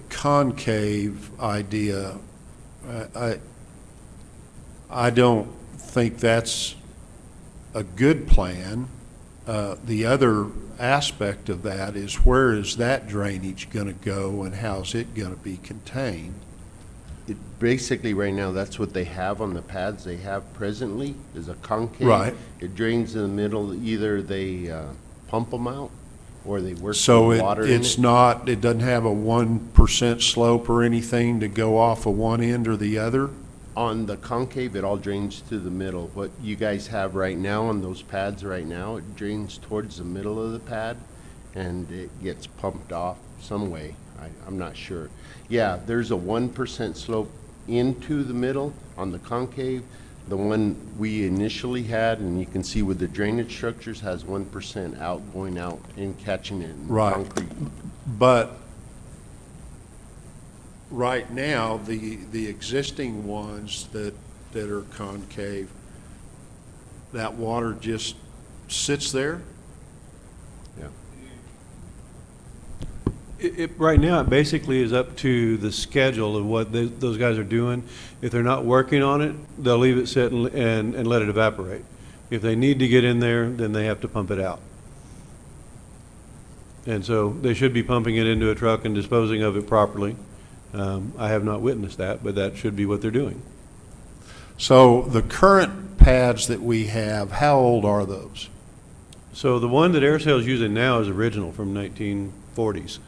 C: concave idea, I don't think that's a good plan. The other aspect of that is, where is that drainage going to go and how's it going to be contained?
J: It basically, right now, that's what they have on the pads they have presently, is a concave.
C: Right.
J: It drains in the middle. Either they pump them out or they work
C: So
J: with water in it.
C: it's not, it doesn't have a 1% slope or anything to go off of one end or the other?
J: On the concave, it all drains to the middle. What you guys have right now on those pads right now, it drains towards the middle of the pad and it gets pumped off some way. I'm not sure. Yeah, there's a 1% slope into the middle on the concave. The one we initially had, and you can see with the drainage structures, has 1% out, going out and catching it in
C: Right.
J: concrete.
C: But right now, the existing ones that are concave, that water just sits there?
J: Yeah.
E: Right now, it basically is up to the schedule of what those guys are doing. If they're not working on it, they'll leave it sit and let it evaporate. If they need to get in there, then they have to pump it out. And so they should be pumping it into a truck and disposing of it properly. I have not witnessed that, but that should be what they're doing.
C: So the current pads that we have, how old are those?
E: So the one that AirSale's using now is original from 1940s.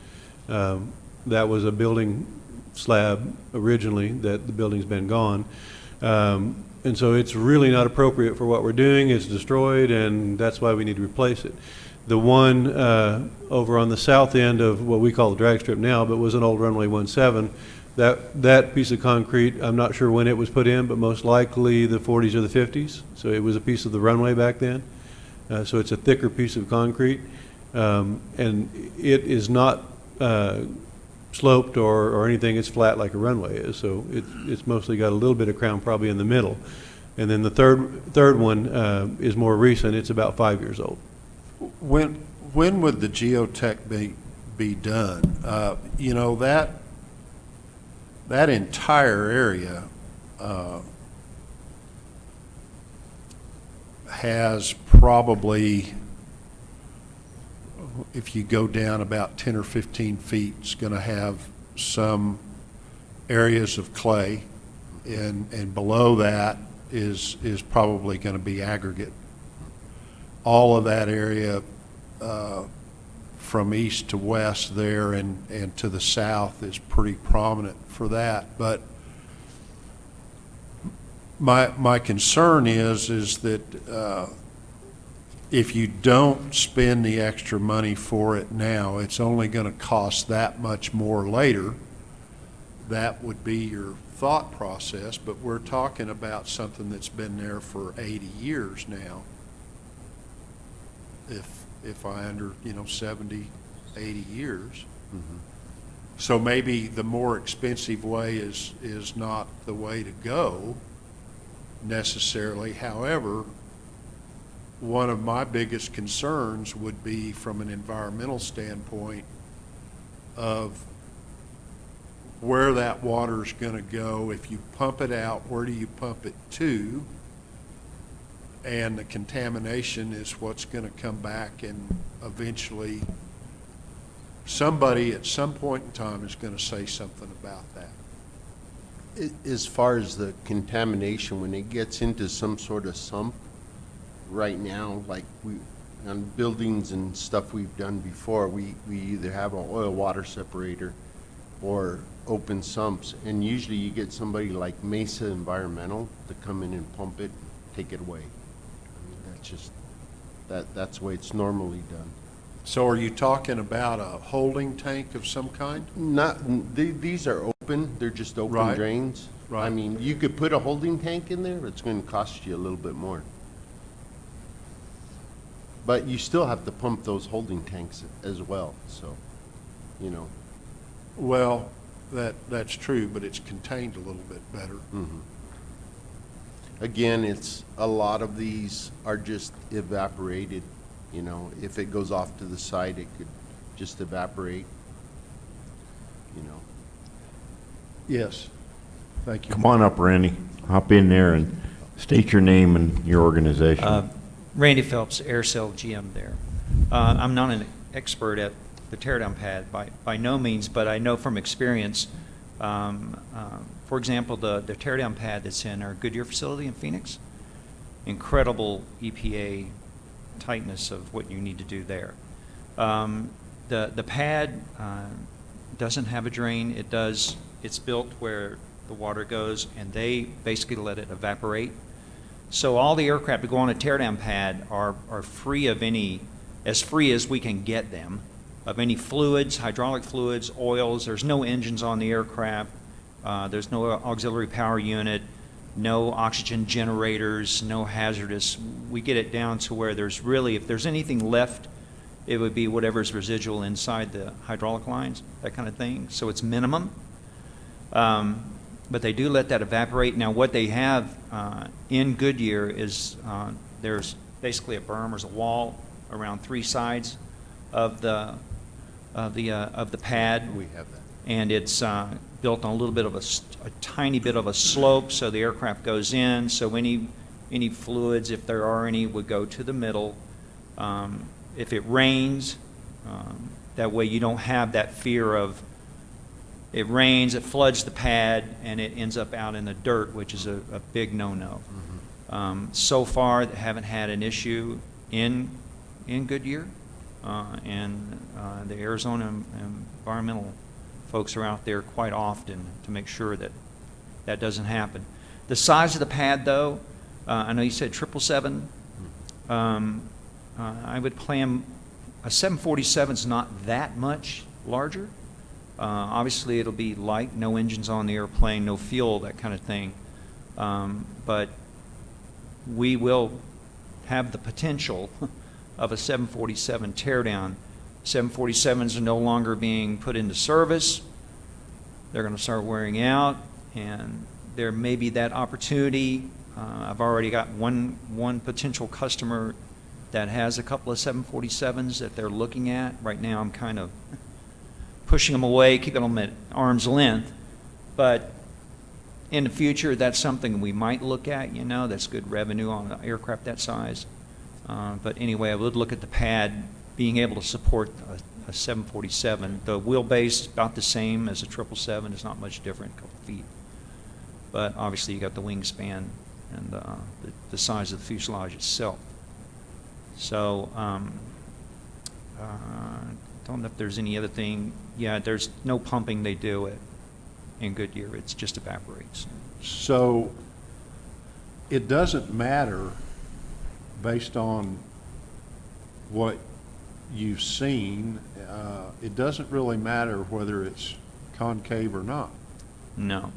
E: That was a building slab originally, that the building's been gone. And so it's really not appropriate for what we're doing. It's destroyed, and that's why we need to replace it. The one over on the south end of what we call the drag strip now, but was an old runway 17, That piece of concrete, I'm not sure when it was put in, but most likely the 40s or the 50s. So it was a piece of the runway back then. So it's a thicker piece of concrete. And it is not sloped or anything. It's flat like a runway is. So it's mostly got a little bit of crown probably in the middle. And then the third one is more recent. It's about 5 years old.
C: When would the geotech be done? You know, that entire area has probably, if you go down about 10 or 15 feet, it's going to have some areas of clay, and below that is probably going to be aggregate. All of that area from east to west there and to the south is pretty prominent for that. But my concern is that if you don't spend the extra money for it now, it's only going to cost that much more later. That would be your thought process, but we're talking about something that's been there for 80 years now. If I 70, 80 years. So maybe the more expensive way is not the way to go necessarily. However, one of my biggest concerns would be from an environmental standpoint of where that water's going to go. If you pump it out, where do you pump it to? And the contamination is what's going to come back, and eventually somebody at some point in time is going to say something about that.
J: As far as the contamination, when it gets into some sort of sump, right now, like on buildings and stuff we've done before, we either have an oil water separator or open sumps, and usually you get somebody like Mesa Environmental to come in and pump it, take it away. I mean, that's just, that's the way it's normally done.
C: So are you talking about a holding tank of some kind?
J: These are open, they're just open
C: Right.
J: drains.
C: Right.
J: I mean, you could put a holding tank in there, it's gonna cost you a little bit more. But you still have to pump those holding tanks as well, so, you know.
C: Well, that's true, but it's contained a little bit better.
J: Again, it's, a lot of these are just evaporated, you know. If it goes off to the side, it could just evaporate, you know.
C: Yes. Thank you.
A: Come on up, Randy. Hop in there and state your name and your organization.
K: Randy Phelps, AirCell GM there. I'm not an expert at the teardown pad by no means, but I know from experience, for example, the teardown pad that's in our Goodyear facility in Phoenix, incredible EPA tightness of what you need to do there. The pad doesn't have a drain. It's built where the water goes, and they basically let it evaporate. So all the aircraft that go on a teardown pad are free of as free as we can get them, of any fluids, hydraulic fluids, oils. There's no engines on the aircraft. There's no auxiliary power unit, no oxygen generators, no hazardous. We get it down to where there's really, if there's anything left, it would be whatever's residual inside the hydraulic lines, that kind of thing. So it's minimum. But they do let that evaporate. Now, what they have in Goodyear is there's basically a berm, there's a wall around three sides of the pad.
J: We have that.
K: And it's built on a little bit of a tiny bit of a slope, so the aircraft goes in. So any fluids, if there are any, would go to the middle. If it rains, that way you don't have that fear of it rains, it floods the pad, and it ends up out in the dirt, which is a big no-no. So far, they haven't had an issue in Goodyear, and the Arizona environmental folks are out there quite often to make sure that that doesn't happen. The size of the pad, though, I know you said 777. I would plan a 747 is not that much larger. Obviously, it'll be light, no engines on the airplane, no fuel, that kind of thing. But we will have the potential of a 747 teardown. 747s are no longer being put into service. They're going to start wearing out, and there may be that opportunity. I've already got one potential customer that has a couple of 747s that they're looking at. Right now, I'm kind of pushing them away, keeping them at arm's length. But in the future, that's something we might look at, you know, that's good revenue on an aircraft that size. But anyway, I would look at the pad being able to support a 747. The wheelbase about the same as a 777. It's not much different, a couple feet. But obviously, you got the wingspan and the size of the fuselage itself. So, don't know if there's any other thing. Yeah, there's no pumping they do in Goodyear. It just evaporates.
C: So it doesn't matter, based on what you've seen, it doesn't really matter whether it's concave or not.
K: No.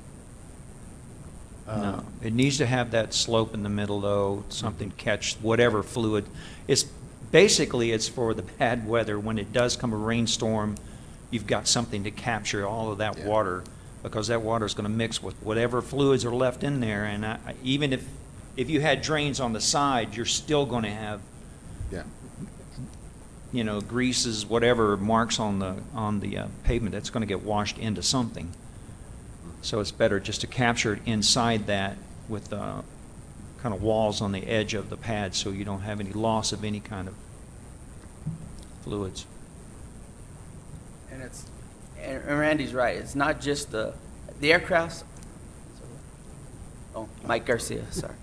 K: No. It needs to have that slope in the middle, though, something to catch whatever fluid. It's for the bad weather. When it does come a rainstorm, you've got something to capture all of that water, because that water is going to mix with whatever fluids are left in there. And even if you had drains on the side, you're still going to have, you know, greases, whatever marks on the pavement that's going to get washed into something. So it's better just to capture it inside that with kind of walls on the edge of the pad, so you don't have any loss of any kind of fluids.
F: And Randy's right. It's not just the aircrafts. Oh, Mike Garcia, sorry.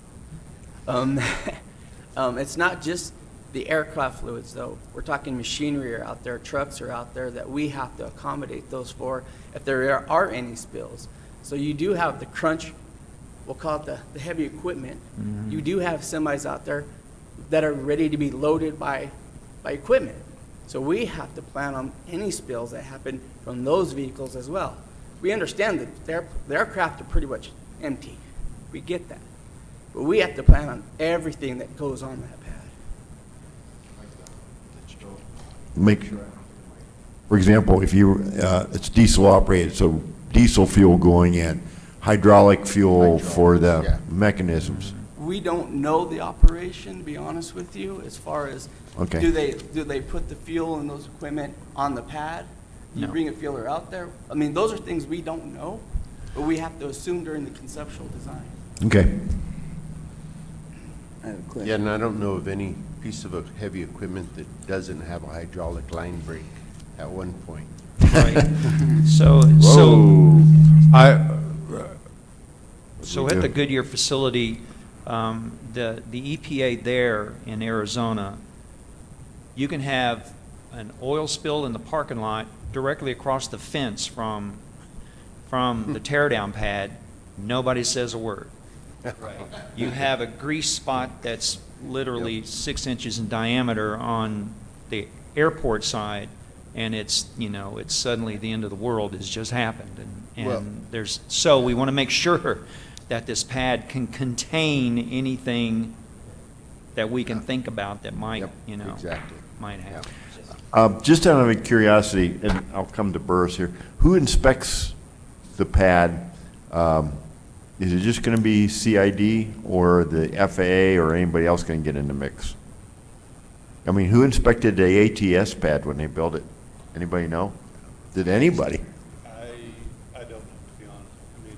F: It's not just the aircraft fluids, though. We're talking machinery are out there, trucks are out there that we have to accommodate those for if there are any spills. So you do have the crunch, we'll call it the heavy equipment.
K: Mm-hmm.
F: You do have semis out there that are ready to be loaded by equipment. So we have to plan on any spills that happen from those vehicles as well. We understand that the aircraft are pretty much empty. We get that. But we have to plan on everything that goes on that pad.
A: For example, if it's diesel operated, so diesel fuel going in, hydraulic fuel for the mechanisms.
F: We don't know the operation, to be honest with you, as far as
A: Okay.
F: do they put the fuel and those equipment on the pad? Do you
K: No.
F: bring a fueler out there? I mean, those are things we don't know, but we have to assume during the conceptual design.
A: Okay.
D: I have a question.
J: Yeah, and I don't know of any piece of heavy equipment that doesn't have a hydraulic line brake at one point.
K: Right. So at the Goodyear facility, the EPA there in Arizona, you can have an oil spill in the parking lot directly across the fence from the teardown pad. Nobody says a word. You have a grease spot that's literally 6 inches in diameter on the airport side, and it's suddenly the end of the world has just happened. So we want to make sure that this pad can contain anything that we can think about that might,
J: Exactly.
K: might happen.
A: Just out of curiosity, and I'll come to Burris here, who inspects the pad? Is it just going to be CID or the FAA or anybody else going to get in the mix? I mean, who inspected the ATS pad when they built it? Anybody know? Did anybody?
E: I don't know, to be honest. I mean,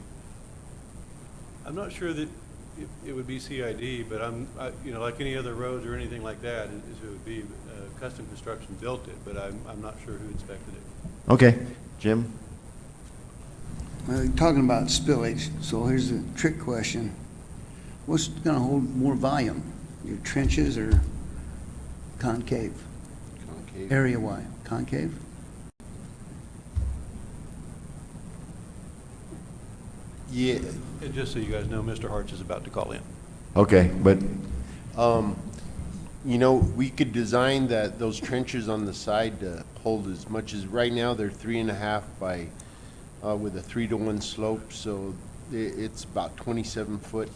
E: I'm not sure that it would be CID, but like any other roads or anything like that, it would be custom construction built it, but I'm not sure who inspected it.
A: Okay, Jim?
D: Well, you're talking about spillage, so here's a trick question. What's going to hold more volume, your trenches or concave?
J: Concave.
D: Area-wide, concave?
J: Yeah,
E: And just so you guys know, Mr. Hartz is about to call in.
A: Okay, but
J: You know, we could design those trenches on the side to hold as much as, right now, they're 3.5 by, with a 3-to-1 slope, so it's about 27 foot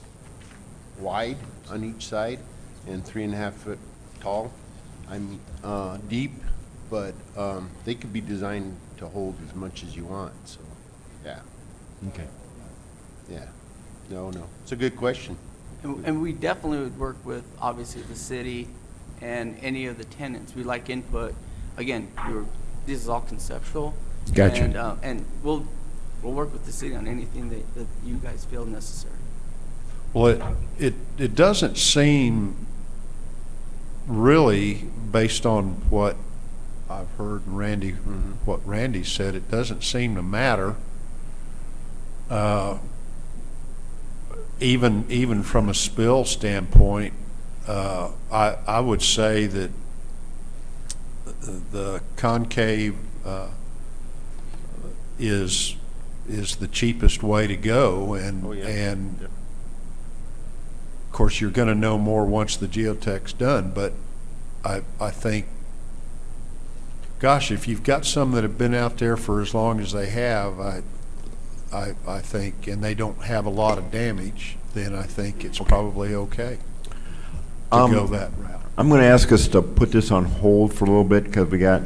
J: wide on each side and 3.5 foot tall. Deep, but, they could be designed to hold as much as you want, so, yeah,
A: Okay.
J: yeah. No, it's a good question.
F: And we definitely would work with, obviously, the city and any of the tenants. We like input. Again, this is all conceptual.
A: Gotcha.
F: And we'll work with the city on anything that you guys feel necessary.
C: Well, it doesn't seem really, based on what I've heard what Randy said, it doesn't seem to matter. Even from a spill standpoint, I would say that the concave is the cheapest way to go, and
J: Oh, yeah.
C: and
J: Yep.
C: of course you're going to know more once the geotech's done. But I think, gosh, if you've got some that have been out there for as long as they have, I think, and they don't have a lot of damage, then I think it's probably okay to go that route.
A: I'm going to ask us to put this on hold for a little bit because we got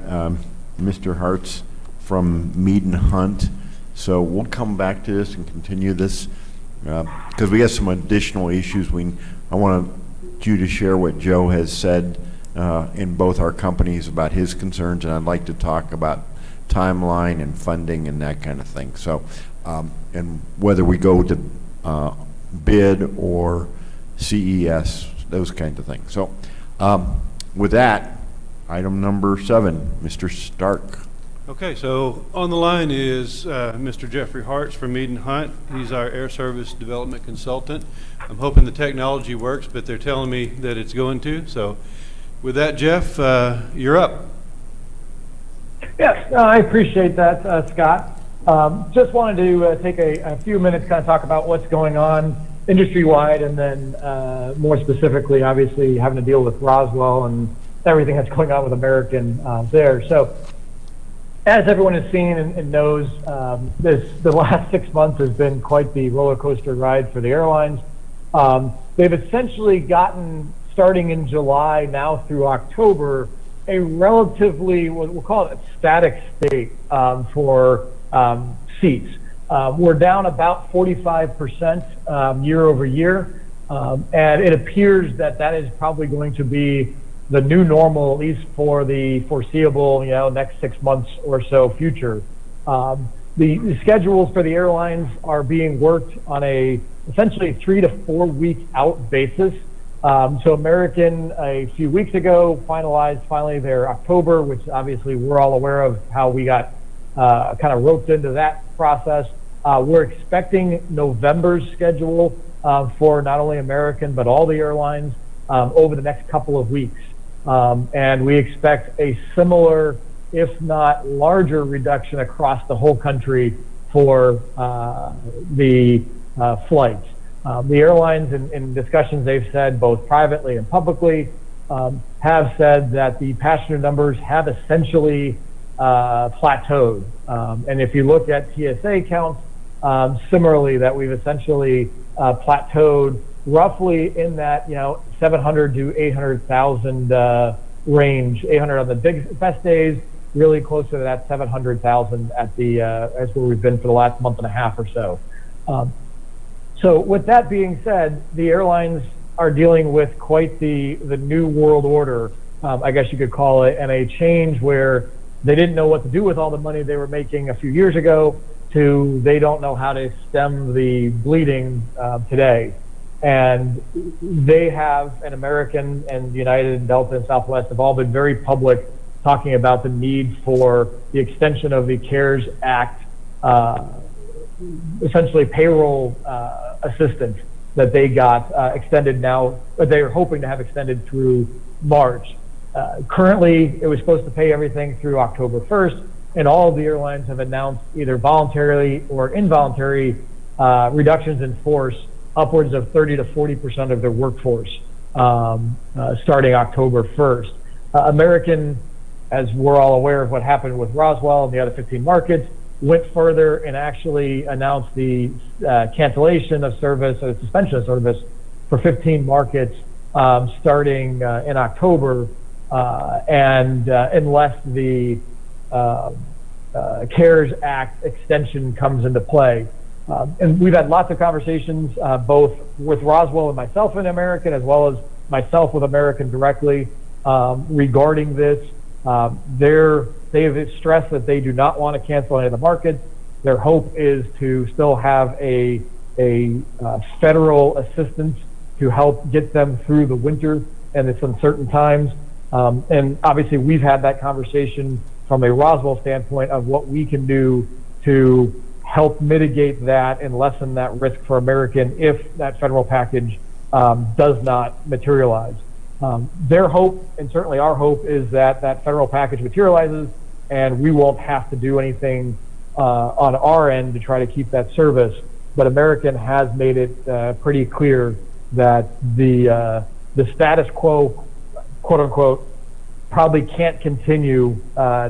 A: Mr. Hartz from Mead and Hunt. So we'll come back to this and continue this because we got some additional issues. I want you to share what Joe has said in both our companies about his concerns, and I'd like to talk about timeline and funding and that kind of thing. So, and whether we go to bid or CES, those kinds of things. So, with that, item number 7, Mr. Stark.
E: Okay, so on the line is Mr. Jeffrey Hartz from Mead and Hunt. He's our air service development consultant. I'm hoping the technology works, but they're telling me that it's going to. So with that, Jeff, you're up.
L: Yes, I appreciate that, Scott. Just wanted to take a few minutes, kind of talk about what's going on industry-wide, and then more specifically, obviously, having to deal with Roswell and everything that's going on with American there. So, as everyone has seen and knows, the last 6 months has been quite the roller coaster ride for the airlines. They've essentially gotten, starting in July now through October, a relatively, we'll call it a static state for seats. We're down about 45% year over year, and it appears that is probably going to be the new normal, at least for the foreseeable, next 6 months or so future. The schedules for the airlines are being worked on essentially 3 to 4 week out basis. So American, a few weeks ago, finalized finally their October, which obviously we're all aware of how we got kind of roped into that process. We're expecting November's schedule for not only American, but all the airlines over the next couple of weeks. And we expect a similar, if not larger, reduction across the whole country for the flights. The airlines, in discussions they've said, both privately and publicly, have said that the passenger numbers have essentially plateaued. And if you look at TSA counts, similarly, that we've essentially plateaued roughly in that 700 to 800,000 range. 800 on the best days, really closer to that 700,000 at the as where we've been for the last month and a half or so. So with that being said, the airlines are dealing with quite the new world order, I guess you could call it, and a change where they didn't know what to do with all the money they were making a few years ago to they don't know how to stem the bleeding today. And they have, and American and United and Delta and Southwest have all been very public talking about the need for the extension of the CARES Act, essentially payroll assistance that they got extended now, but they are hoping to have extended through March. Currently, it was supposed to pay everything through October 1st, and all of the airlines have announced either voluntarily or involuntary reductions in force, upwards of 30 to 40% of their workforce. starting October 1st. American, as we're all aware of what happened with Roswell and the other 15 markets, went further and actually announced the cancellation of service or suspension of service for 15 markets starting in October, and unless the CARES Act extension comes into play. And we've had lots of conversations, both with Roswell and myself in American, as well as myself with American directly, regarding this. They have stressed that they do not want to cancel any of the markets. Their hope is to still have a federal assistance to help get them through the winter and its uncertain times. And obviously, we've had that conversation from a Roswell standpoint of what we can do to help mitigate that and lessen that risk for American if that federal package does not materialize. Their hope, and certainly our hope, is that that federal package materializes and we won't have to do anything on our end to try to keep that service. But American has made it pretty clear that the status quo, quote unquote, probably can't continue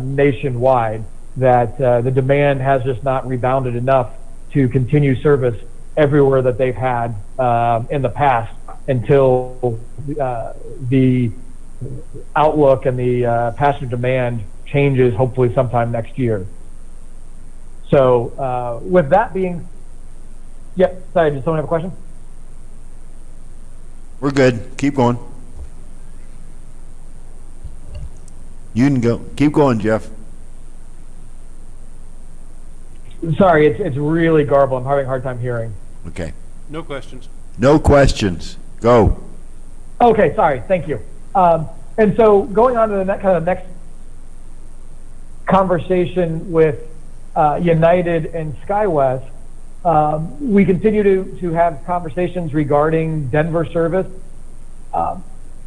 L: nationwide, that the demand has just not rebounded enough to continue service everywhere that they've had in the past until the outlook and the passenger demand changes, hopefully sometime next year. So with that being, yep, sorry, did someone have a question?
A: We're good. Keep going. You can go. Keep going, Jeff.
L: Sorry, it's really garbled. I'm having a hard time hearing.
A: Okay.
E: No questions.
A: No questions. Go.
L: Okay, sorry. Thank you. And so going on to the next conversation with United and SkyWest, we continue to have conversations regarding Denver service.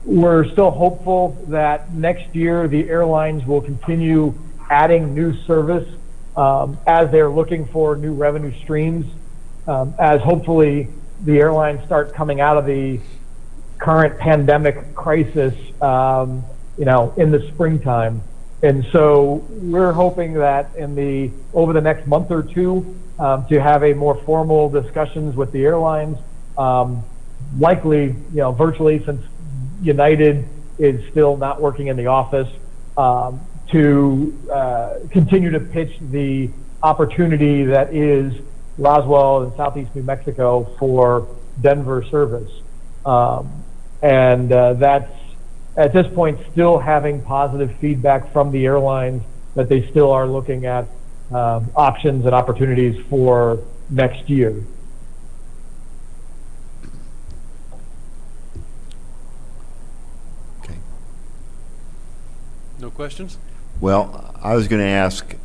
L: We're still hopeful that next year the airlines will continue adding new service as they're looking for new revenue streams, as hopefully the airlines start coming out of the current pandemic crisis, in the springtime. And so we're hoping that over the next month or two, to have a more formal discussions with the airlines, likely, virtually, since United is still not working in the office, to continue to pitch the opportunity that is Roswell and Southeast New Mexico for Denver service. And that's, at this point, still having positive feedback from the airlines that they still are looking at options and opportunities for next year.
A: Okay.
E: No questions?
A: Well, I was going to ask,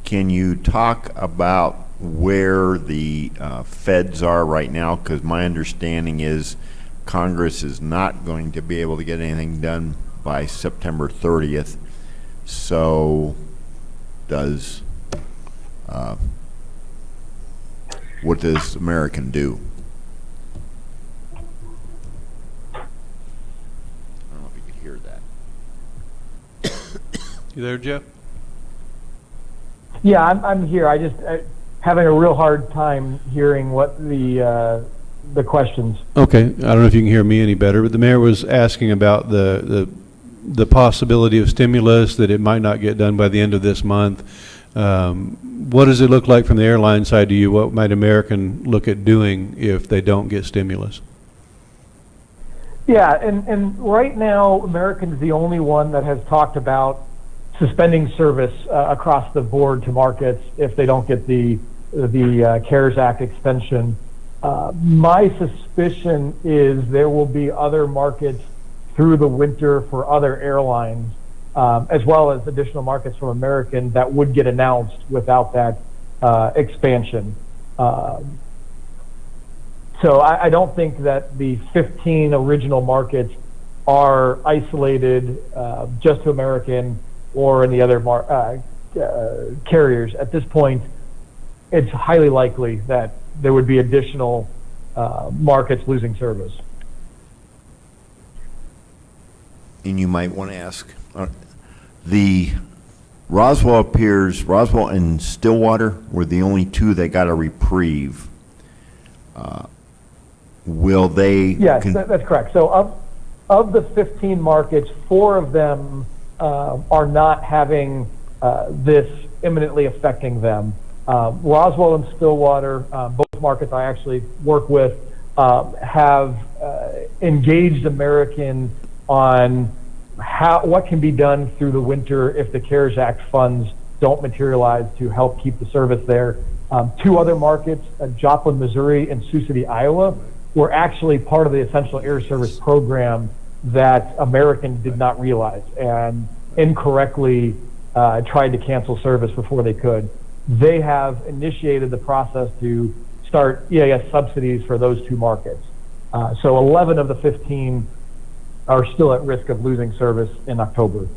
A: can you talk about where the feds are right now? Because my understanding is Congress is not going to be able to get anything done by September 30th. So what does American do? I don't know if you could hear that.
E: You there, Jeff?
L: Yeah, I'm here. I just having a real hard time hearing what the questions.
E: Okay, I don't know if you can hear me any better, but the mayor was asking about the possibility of stimulus, that it might not get done by the end of this month. What does it look like from the airline side to you? What might American look at doing if they don't get stimulus?
L: Yeah, and right now, American's the only one that has talked about suspending service across the board to markets if they don't get the CARES Act extension. My suspicion is there will be other markets through the winter for other airlines, as well as additional markets from American that would get announced without that expansion. So I don't think that the 15 original markets are isolated just to American or any other carriers. At this point, it's highly likely that there would be additional markets losing service.
A: and you might want to ask, the Roswell and Stillwater were the only two that got a reprieve. Will they?
L: Yes, that's correct. So of the 15 markets, 4 of them are not having this imminently affecting them. Roswell and Stillwater, both markets I actually work with, have engaged American on what can be done through the winter if the CARES Act funds don't materialize to help keep the service there. 2 other markets, Joplin, Missouri, and Sioux City, Iowa, were actually part of the Essential Air Service program that American did not realize and incorrectly tried to cancel service before they could. They have initiated the process to start EAS subsidies for those 2 markets. So 11 of the 15 are still at risk of losing service in October.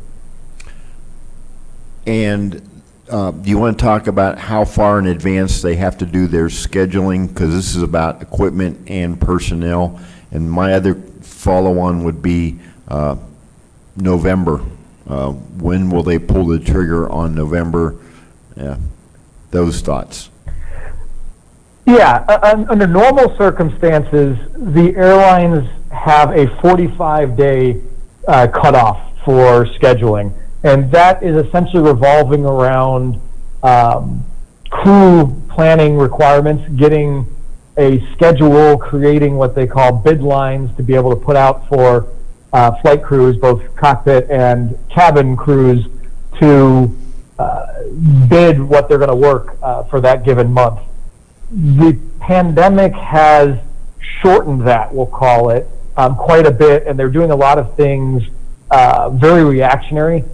A: And do you want to talk about how far in advance they have to do their scheduling? Because this is about equipment and personnel. And my other follow-on would be November. When will they pull the trigger on November? Those thoughts.
L: Yeah, under normal circumstances, the airlines have a 45-day cutoff for scheduling, and that is essentially revolving around crew planning requirements, getting a schedule, creating what they call bid lines to be able to put out for flight crews, both cockpit and cabin crews, to bid what they're going to work for that given month. The pandemic has shortened that, we'll call it, quite a bit, and they're doing a lot of things very reactionary,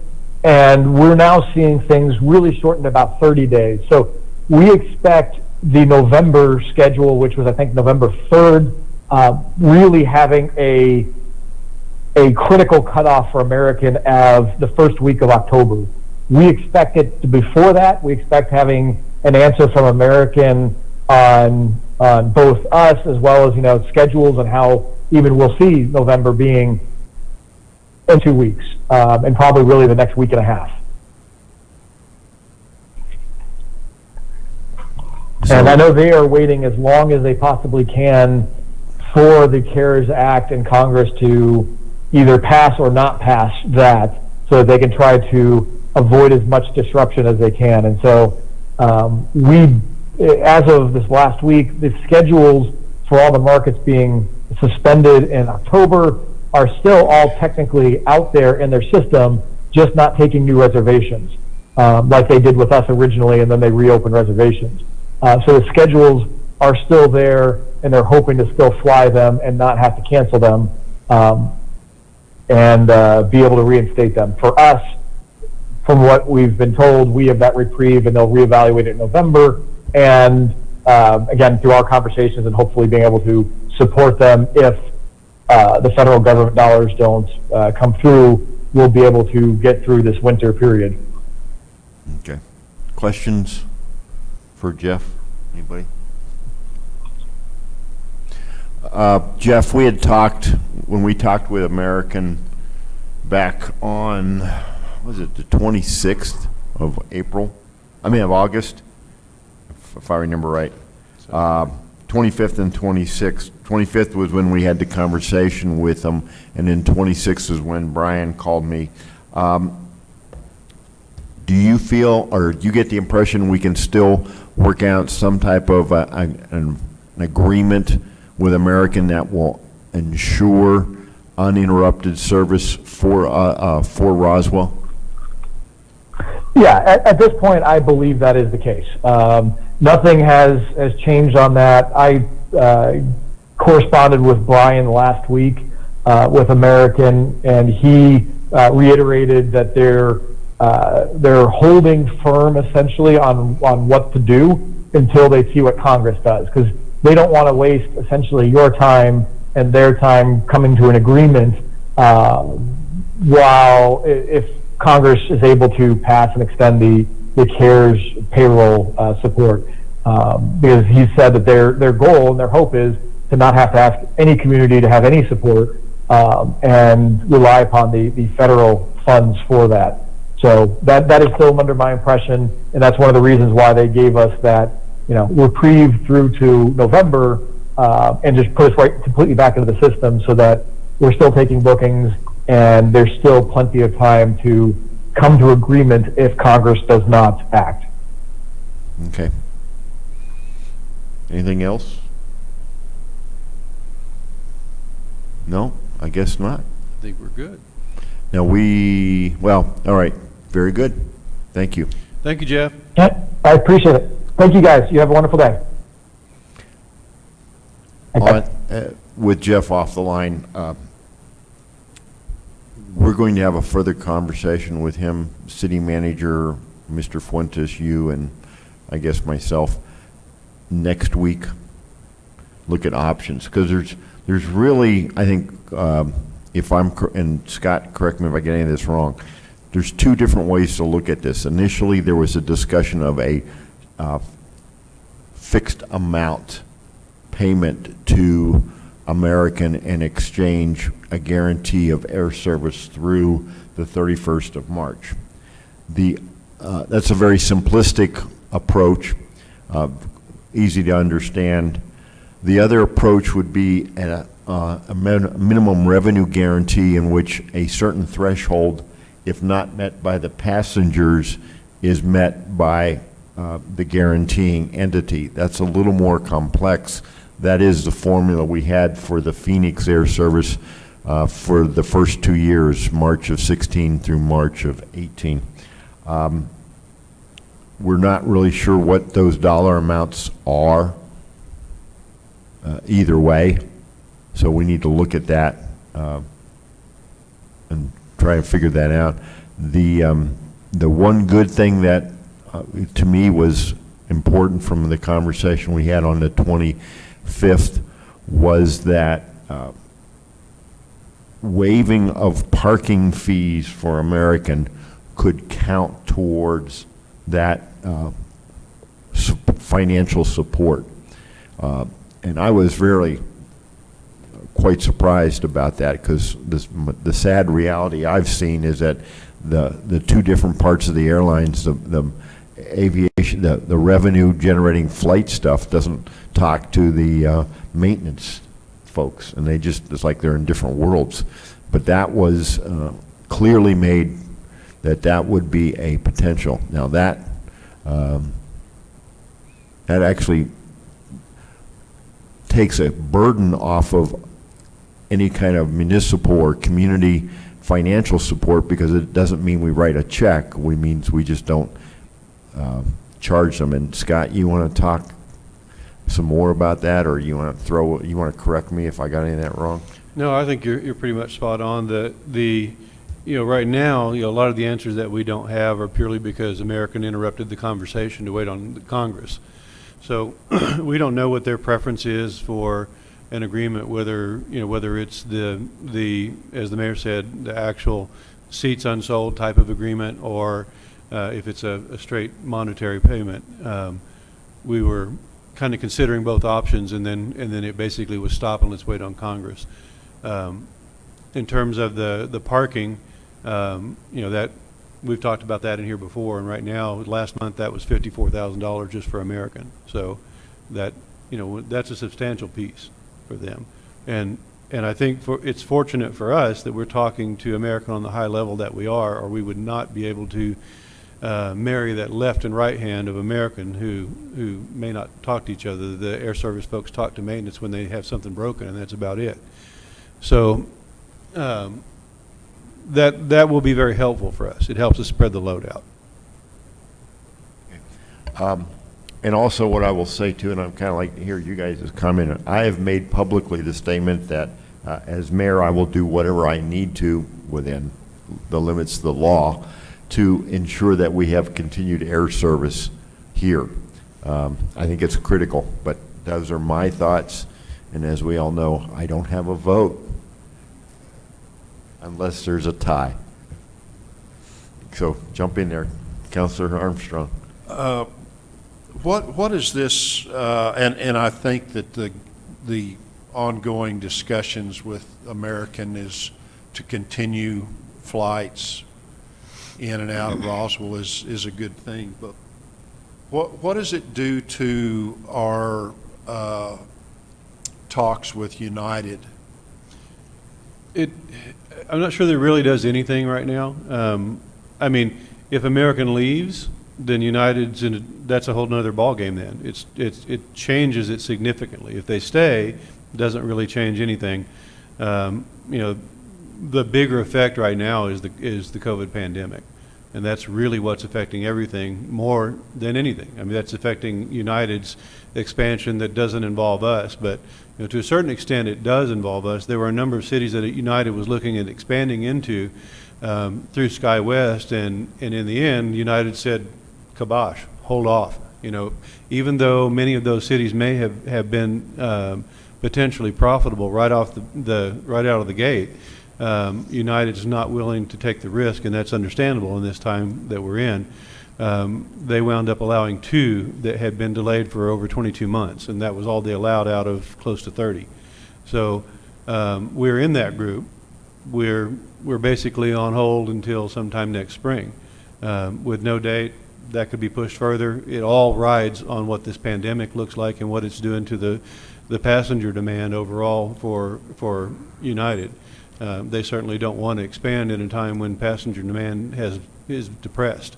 L: and we're now seeing things really shortened about 30 days. So we expect the November schedule, which was I think November 3rd, really having a critical cutoff for American of the first week of October. We expect it to before that. We expect having an answer from American on both us as well as schedules and how even we'll see November being in 2 weeks, and probably really the next week and a half. And I know they are waiting as long as they possibly can for the CARES Act and Congress to either pass or not pass that, so that they can try to avoid as much disruption as they can. And so as of this last week, the schedules for all the markets being suspended in October are still all technically out there in their system, just not taking new reservations, like they did with us originally, and then they reopened reservations. So the schedules are still there, and they're hoping to still fly them and not have to cancel them, and be able to reinstate them. For us, from what we've been told, we have that reprieve, and they'll reevaluate it in November. And again, through our conversations and hopefully being able to support them if the federal government dollars don't come through, we'll be able to get through this winter period.
A: Okay. Questions for Jeff? Anybody? Jeff, we had talked, when we talked with American back on, was it the 26th of August, if I remember right. 25th and 26th. 25th was when we had the conversation with them, and then 26th is when Brian called me. Do you feel, or do you get the impression we can still work out some type of an agreement with American that will ensure uninterrupted service for Roswell?
L: Yeah, at this point, I believe that is the case. Nothing has changed on that. I corresponded with Brian last week with American, and he reiterated that they're holding firm essentially on what to do until they see what Congress does, because they don't want to waste essentially your time and their time coming to an agreement while if Congress is able to pass and extend the CARES payroll support, because he said that their goal and their hope is to not have to ask any community to have any support and rely upon the federal funds for that. So that is still under my impression, and that's one of the reasons why they gave us that, reprieve through to November, and just put us right completely back into the system so that we're still taking bookings and there's still plenty of time to come to agreement if Congress does not act.
A: Okay. Anything else? No, I guess not.
E: I think we're good.
A: Now all right, very good. Thank you.
E: Thank you, Jeff.
L: Yeah, I appreciate it. Thank you, guys. You have a wonderful day.
A: With Jeff off the line, we're going to have a further conversation with him, city manager, Mr. Fuentes, you, and I guess myself, next week. Look at options, because there's really, I think, and Scott, correct me if I get any of this wrong, there's two different ways to look at this. Initially, there was a discussion of a fixed amount payment to American in exchange a guarantee of air service through the 31st of March. That's a very simplistic approach, easy to understand. The other approach would be a minimum revenue guarantee in which a certain threshold, if not met by the passengers, is met by the guaranteeing entity. That's a little more complex. That is the formula we had for the Phoenix Air Service for the first 2 years, March of 16 through March of 18. We're not really sure what those dollar amounts are either way, so we need to look at that and try and figure that out. The one good thing that to me was important from the conversation we had on the 25th was that waiving of parking fees for American could count towards that financial support. And I was really quite surprised about that, because the sad reality I've seen is that the two different parts of the airlines, the aviation, the revenue generating flight stuff doesn't talk to the maintenance folks, and it's like they're in different worlds. But that was clearly made that would be a potential. Now that actually takes a burden off of any kind of municipal or community financial support, because it doesn't mean we write a check. We means we just don't charge them. And Scott, you want to talk some more about that, or you want to correct me if I got any of that wrong?
E: No, I think you're pretty much spot on. Right now, a lot of the answers that we don't have are purely because American interrupted the conversation to wait on the Congress. So we don't know what their preference is for an agreement, whether it's the as the mayor said, the actual seats unsold type of agreement, or if it's a straight monetary payment. We were kind of considering both options, and then it basically was stop and let's wait on Congress. In terms of the parking, that we've talked about that in here before, and right now, last month, that was $54,000 just for American. So that, that's a substantial piece for them. And I think it's fortunate for us that we're talking to American on the high level that we are, or we would not be able to marry that left and right hand of American who may not talk to each other. The air service folks talk to maintenance when they have something broken, and that's about it. So that will be very helpful for us. It helps us spread the load out.
A: And also what I will say too, and I'm kind of like to hear you guys' comment, I have made publicly the statement that as mayor, I will do whatever I need to within the limits of the law to ensure that we have continued air service here. I think it's critical, but those are my thoughts. And as we all know, I don't have a vote unless there's a tie. So jump in there, Councilor Armstrong.
C: What is this, and I think that the ongoing discussions with American is to continue flights in and out of Roswell is a good thing. But what does it do to our talks with United?
E: I'm not sure that it really does anything right now. I mean, if American leaves, then United's that's a whole nother ballgame then. It changes it significantly. If they stay, it doesn't really change anything. The bigger effect right now is the COVID pandemic. And that's really what's affecting everything more than anything. I mean, that's affecting United's expansion that doesn't involve us. But to a certain extent, it does involve us. There were a number of cities that United was looking at expanding into through SkyWest, and in the end, United said, "Kibosh, hold off." Even though many of those cities may have been potentially profitable right out of the gate. United is not willing to take the risk, and that's understandable in this time that we're in. They wound up allowing 2 that had been delayed for over 22 months, and that was all they allowed out of close to 30. So we're in that group. We're basically on hold until sometime next spring, with no date. That could be pushed further. It all rides on what this pandemic looks like and what it's doing to the passenger demand overall for United. They certainly don't want to expand in a time when passenger demand is depressed.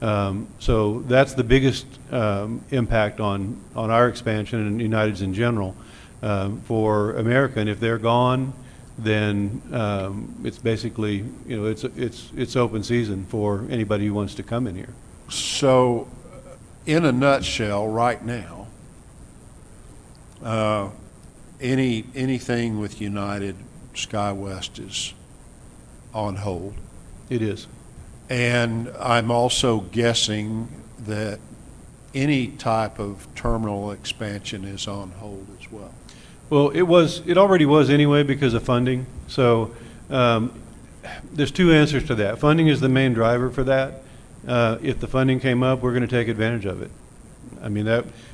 E: So that's the biggest impact on our expansion and United's in general. For American, if they're gone, then it's basically it's open season for anybody who wants to come in here.
C: So, in a nutshell, right now, anything with United, SkyWest is on hold.
E: It is.
C: And I'm also guessing that any type of terminal expansion is on hold as well.
E: Well, it already was anyway because of funding. So there's 2 answers to that. Funding is the main driver for that. If the funding came up, we're going to take advantage of it. I mean,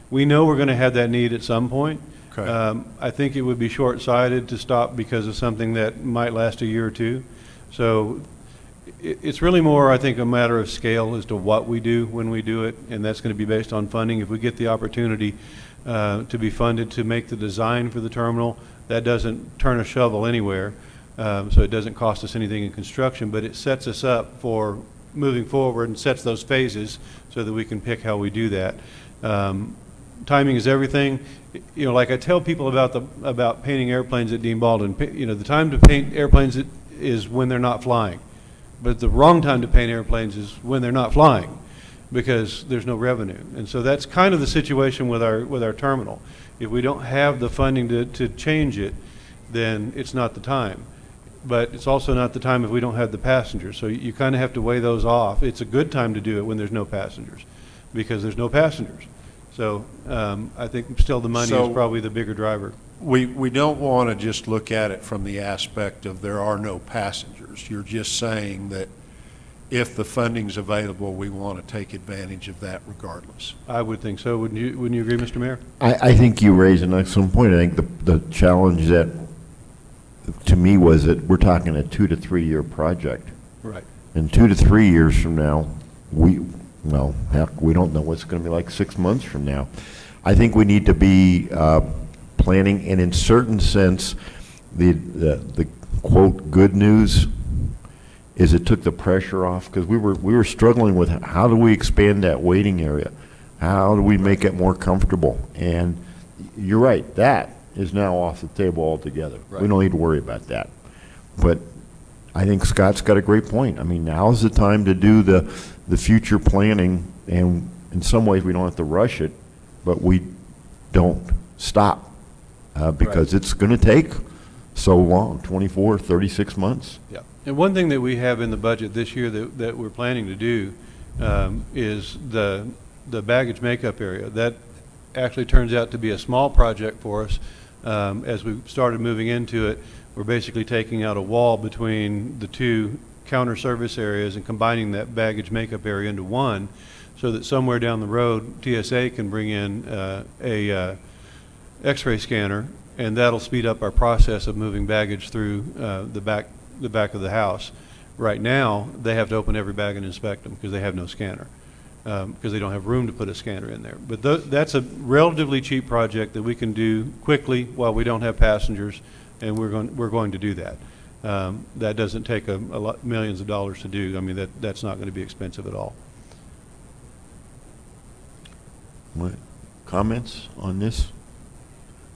E: we know we're going to have that need at some point.
C: Okay.
E: I think it would be short-sighted to stop because of something that might last a year or 2. So it's really more, I think, a matter of scale as to what we do when we do it, and that's going to be based on funding. If we get the opportunity to be funded to make the design for the terminal, that doesn't turn a shovel anywhere, so it doesn't cost us anything in construction, but it sets us up for moving forward and sets those phases so that we can pick how we do that. Timing is everything. Like I tell people about painting airplanes at Dean Baldwin, the time to paint airplanes is when they're not flying. But the wrong time to paint airplanes is when they're not flying because there's no revenue. And so that's kind of the situation with our terminal. If we don't have the funding to change it, then it's not the time. But it's also not the time if we don't have the passengers. So you kind of have to weigh those off. It's a good time to do it when there's no passengers because there's no passengers. So I think still the money is probably the bigger driver.
C: We don't want to just look at it from the aspect of there are no passengers. You're just saying that if the funding's available, we want to take advantage of that regardless.
E: I would think so. Wouldn't you agree, Mr. Mayor?
A: I think you raise an excellent point. I think the challenge that, to me, was that we're talking a 2 to 3 year project.
E: Right.
A: And 2 to 3 years from now, heck, we don't know what's going to be like 6 months from now. I think we need to be planning, and in certain sense, the quote good news is it took the pressure off because we were struggling with how do we expand that waiting area, how do we make it more comfortable, and you're right, that is now off the table altogether.
E: Right.
A: We don't need to worry about that, but I think Scott's got a great point. I mean, now's the time to do the future planning, and in some ways we don't have to rush it, but we don't stop because it's going to take so long, 24, 36 months.
E: Yeah. And one thing that we have in the budget this year that we're planning to do is the baggage makeup area. That actually turns out to be a small project for us. As we started moving into it, we're basically taking out a wall between the 2 counter service areas and combining that baggage makeup area into one so that somewhere down the road, TSA can bring in a X-ray scanner and that'll speed up our process of moving baggage through the back of the house. Right now, they have to open every bag and inspect them because they have no scanner, because they don't have room to put a scanner in there. But that's a relatively cheap project that we can do quickly while we don't have passengers, and we're going to do that. That doesn't take a lot, millions of dollars to do. I mean, that's not going to be expensive at all.
A: What, comments on this?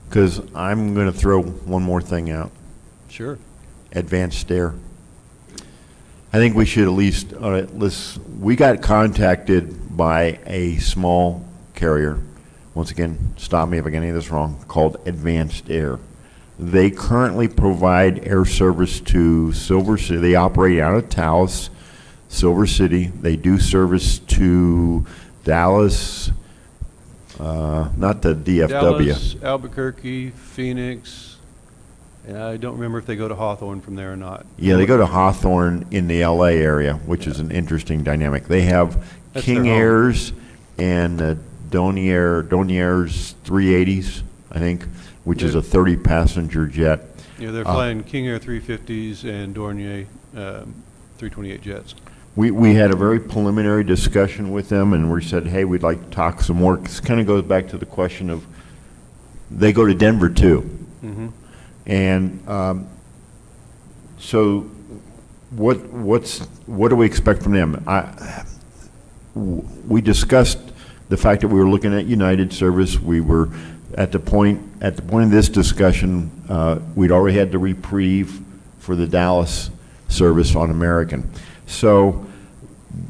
A: Because I'm going to throw one more thing out.
E: Sure.
A: Advanced stair. I think we should at least, all right, we got contacted by a small carrier, once again, stop me if I get any of this wrong, called Advanced Air. They currently provide air service to Silver City. They operate out of Taos, Silver City. They do service to Dallas, not the DFW.
E: Dallas, Albuquerque, Phoenix. I don't remember if they go to Hawthorne from there or not.
A: Yeah, they go to Hawthorne in the LA area, which is an interesting dynamic. They have
E: That's
A: King
E: their home.
A: Airs and Donier's 380s, I think, which is a 30-passenger jet.
E: Yeah, they're flying King Air 350s and Dornier 328 jets.
A: We had a very preliminary discussion with them, and we said, hey, we'd like to talk some more. This kind of goes back to the question of, they go to Denver too.
E: Mm-hmm.
A: And so what do we expect from them? We discussed the fact that we were looking at United service. We were at the point of this discussion, we'd already had the reprieve for the Dallas service on American. So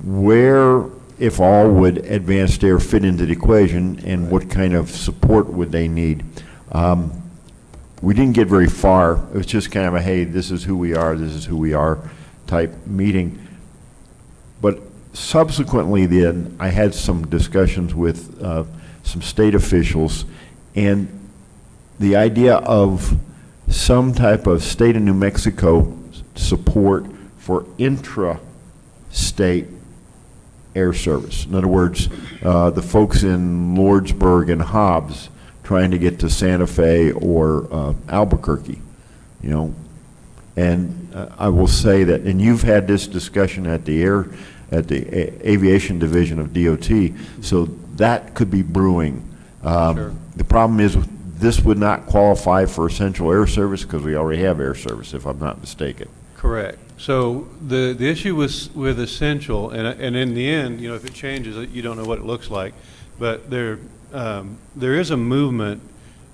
A: where, if all, would Advanced Air fit into the equation, and what kind of support would they need? We didn't get very far. It was just kind of a, hey, this is who we are type meeting. But subsequently then, I had some discussions with some state officials, and the idea of some type of state of New Mexico support for intra-state air service. In other words, the folks in Lordsburg and Hobbs trying to get to Santa Fe or Albuquerque, you know. And I will say that, and you've had this discussion at the aviation division of DOT, so that could be brewing.
E: Sure.
A: The problem is, this would not qualify for essential air service because we already have air service, if I'm not mistaken.
E: Correct. So the issue with essential, and in the end, you know, if it changes, you don't know what it looks like, but there is a movement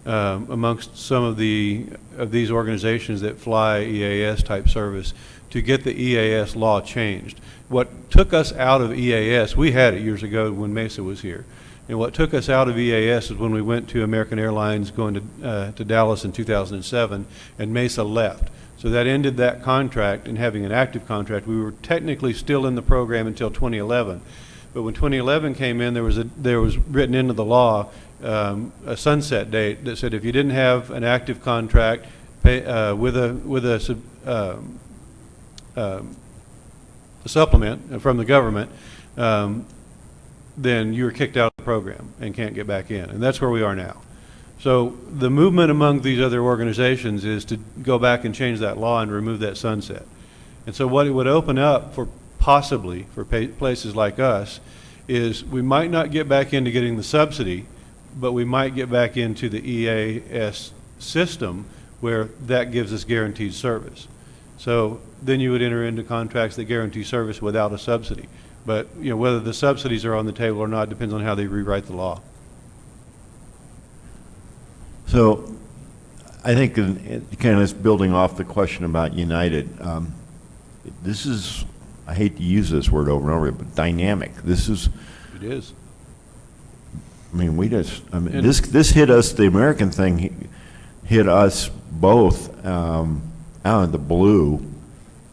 E: amongst some of these organizations that fly EAS type service to get the EAS law changed. What took us out of EAS, we had it years ago when Mesa was here, and what took us out of EAS is when we went to American Airlines going to Dallas in 2007, and Mesa left. So that ended that contract, and having an active contract, we were technically still in the program until 2011. But when 2011 came in, there was written into the law a sunset date that said if you didn't have an active contract with a supplement from the government, then you were kicked out of the program and can't get back in. And that's where we are now. So the movement among these other organizations is to go back and change that law and remove that sunset. And so what it would open up for possibly for places like us is we might not get back into getting the subsidy, but we might get back into the EAS system where that gives us guaranteed service. So then you would enter into contracts that guarantee service without a subsidy. But you know, whether the subsidies are on the table or not depends on how they rewrite the law.
A: So I think kind of building off the question about United, this is, I hate to use this word over and over, but dynamic. This is,
E: It is.
A: I mean, this hit us, the American thing hit us both out of the blue,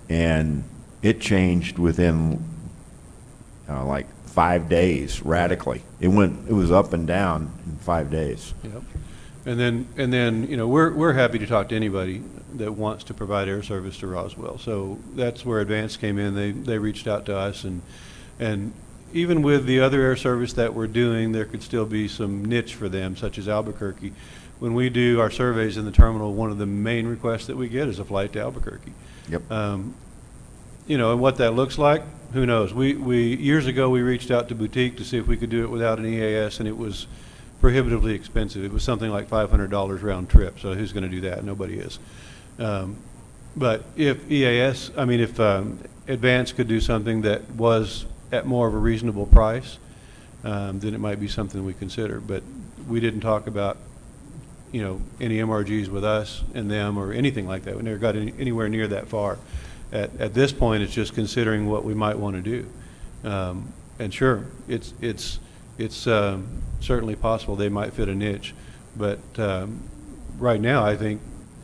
A: and it changed within like 5 days radically. It was up and down in 5 days.
E: Yep. And then you know, we're happy to talk to anybody that wants to provide air service to Roswell. So that's where Advance came in. They reached out to us, and even with the other air service that we're doing, there could still be some niche for them, such as Albuquerque. when we do our surveys in the terminal, one of the main requests that we get is a flight to Albuquerque.
A: Yep.
E: You know, and what that looks like, who knows? Years ago, we reached out to Boutique to see if we could do it without an EAS, and it was prohibitively expensive. It was something like $500 round trip, so who's going to do that? Nobody is. But if Advance could do something that was at more of a reasonable price, then it might be something we consider. But we didn't talk about, you know, any MRGs with us and them or anything like that. We never got anywhere near that far. At this point, it's just considering what we might want to do. And sure, it's certainly possible they might fit a niche, but right now I think